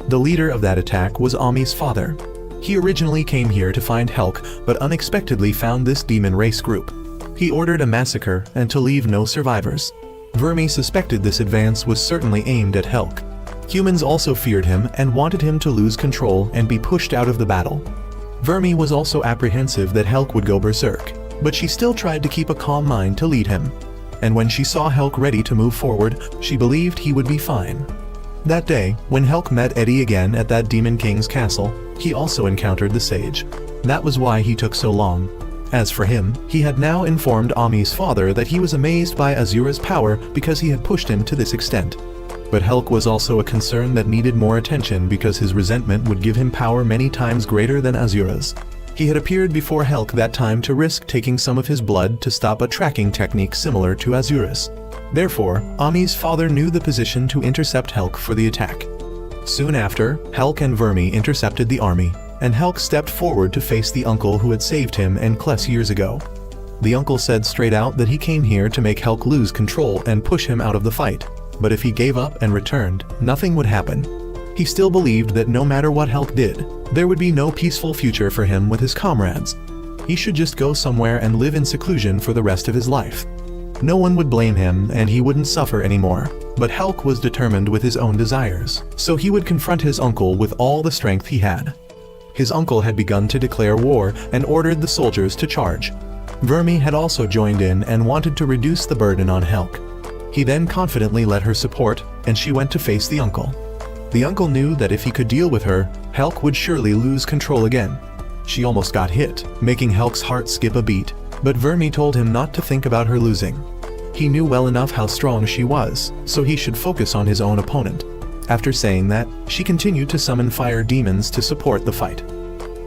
The leader of that attack was Ami's father. He originally came here to find Helck, but unexpectedly found this demon race group. He ordered a massacre and to leave no survivors. Vermi suspected this advance was certainly aimed at Helck. Humans also feared him and wanted him to lose control and be pushed out of the battle. Vermi was also apprehensive that Helck would go berserk, but she still tried to keep a calm mind to lead him. And when she saw Helck ready to move forward, she believed he would be fine. That day, when Helck met Eddie again at that Demon King's castle, he also encountered the sage. That was why he took so long. As for him, he had now informed Ami's father that he was amazed by Azura's power because he had pushed him to this extent. But Helck was also a concern that needed more attention because his resentment would give him power many times greater than Azura's. He had appeared before Helck that time to risk taking some of his blood to stop a tracking technique similar to Azura's. Therefore, Ami's father knew the position to intercept Helck for the attack. Soon after, Helck and Vermi intercepted the army, and Helck stepped forward to face the uncle who had saved him and Kless years ago. The uncle said straight out that he came here to make Helck lose control and push him out of the fight, but if he gave up and returned, nothing would happen. He still believed that no matter what Helck did, there would be no peaceful future for him with his comrades. He should just go somewhere and live in seclusion for the rest of his life. No one would blame him and he wouldn't suffer anymore, but Helck was determined with his own desires, so he would confront his uncle with all the strength he had. His uncle had begun to declare war and ordered the soldiers to charge. Vermi had also joined in and wanted to reduce the burden on Helck. He then confidently let her support, and she went to face the uncle. The uncle knew that if he could deal with her, Helck would surely lose control again. She almost got hit, making Helck's heart skip a beat, but Vermi told him not to think about her losing. He knew well enough how strong she was, so he should focus on his own opponent. After saying that, she continued to summon fire demons to support the fight.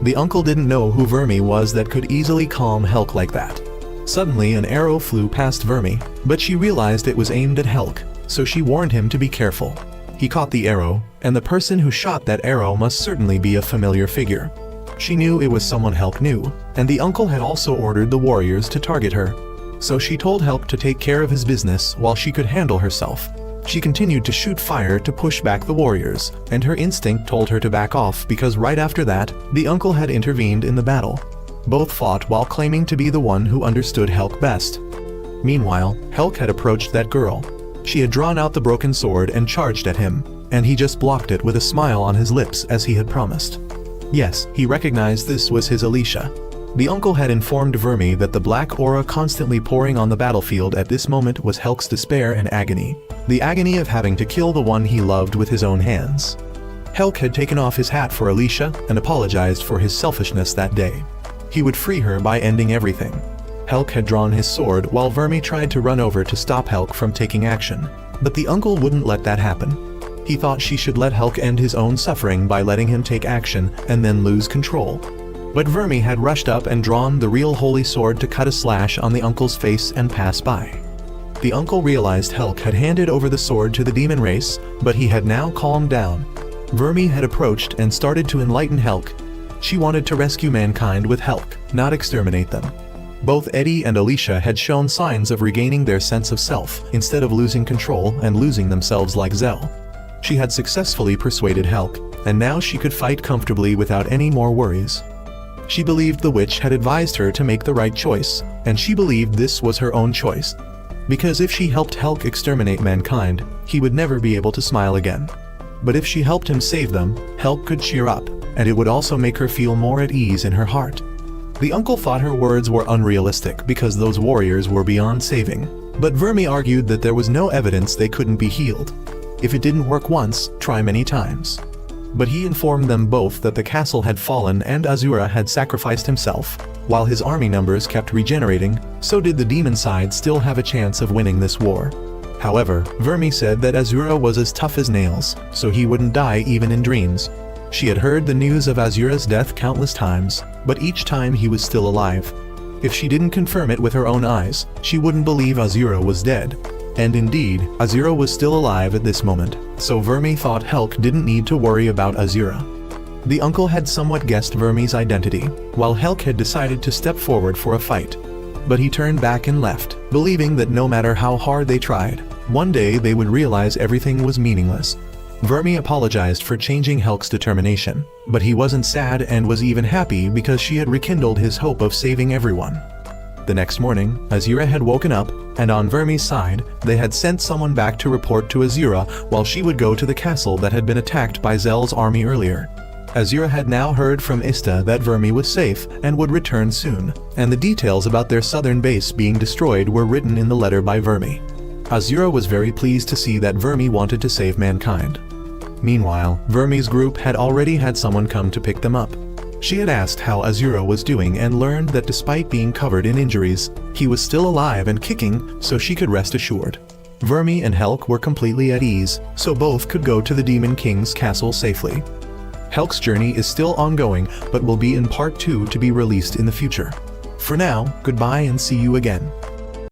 The uncle didn't know who Vermi was that could easily calm Helck like that. Suddenly an arrow flew past Vermi, but she realized it was aimed at Helck, so she warned him to be careful. He caught the arrow, and the person who shot that arrow must certainly be a familiar figure. She knew it was someone Helck knew, and the uncle had also ordered the warriors to target her. So she told Helck to take care of his business while she could handle herself. She continued to shoot fire to push back the warriors, and her instinct told her to back off because right after that, the uncle had intervened in the battle. Both fought while claiming to be the one who understood Helck best. Meanwhile, Helck had approached that girl. She had drawn out the broken sword and charged at him, and he just blocked it with a smile on his lips as he had promised. Yes, he recognized this was his Alicia. The uncle had informed Vermi that the black aura constantly pouring on the battlefield at this moment was Helck's despair and agony. The agony of having to kill the one he loved with his own hands. Helck had taken off his hat for Alicia and apologized for his selfishness that day. He would free her by ending everything. Helck had drawn his sword while Vermi tried to run over to stop Helck from taking action, but the uncle wouldn't let that happen. He thought she should let Helck end his own suffering by letting him take action and then lose control. But Vermi had rushed up and drawn the real holy sword to cut a slash on the uncle's face and pass by. The uncle realized Helck had handed over the sword to the demon race, but he had now calmed down. Vermi had approached and started to enlighten Helck. She wanted to rescue mankind with Helck, not exterminate them. Both Eddie and Alicia had shown signs of regaining their sense of self instead of losing control and losing themselves like Zell. She had successfully persuaded Helck, and now she could fight comfortably without any more worries. She believed the witch had advised her to make the right choice, and she believed this was her own choice. Because if she helped Helck exterminate mankind, he would never be able to smile again. But if she helped him save them, Helck could cheer up, and it would also make her feel more at ease in her heart. The uncle thought her words were unrealistic because those warriors were beyond saving, but Vermi argued that there was no evidence they couldn't be healed. If it didn't work once, try many times. But he informed them both that the castle had fallen and Azura had sacrificed himself. While his army numbers kept regenerating, so did the demon side still have a chance of winning this war. However, Vermi said that Azura was as tough as nails, so he wouldn't die even in dreams. She had heard the news of Azura's death countless times, but each time he was still alive. If she didn't confirm it with her own eyes, she wouldn't believe Azura was dead. And indeed, Azura was still alive at this moment, so Vermi thought Helck didn't need to worry about Azura. The uncle had somewhat guessed Vermi's identity, while Helck had decided to step forward for a fight. But he turned back and left, believing that no matter how hard they tried, one day they would realize everything was meaningless. Vermi apologized for changing Helck's determination, but he wasn't sad and was even happy because she had rekindled his hope of saving everyone. The next morning, Azura had woken up, and on Vermi's side, they had sent someone back to report to Azura while she would go to the castle that had been attacked by Zell's army earlier. Azura had now heard from Ista that Vermi was safe and would return soon, and the details about their southern base being destroyed were written in the letter by Vermi. Azura was very pleased to see that Vermi wanted to save mankind. Meanwhile, Vermi's group had already had someone come to pick them up. She had asked how Azura was doing and learned that despite being covered in injuries, he was still alive and kicking, so she could rest assured. Vermi and Helck were completely at ease, so both could go to the Demon King's castle safely. Helck's journey is still ongoing, but will be in part 2 to be released in the future. For now, goodbye and see you again.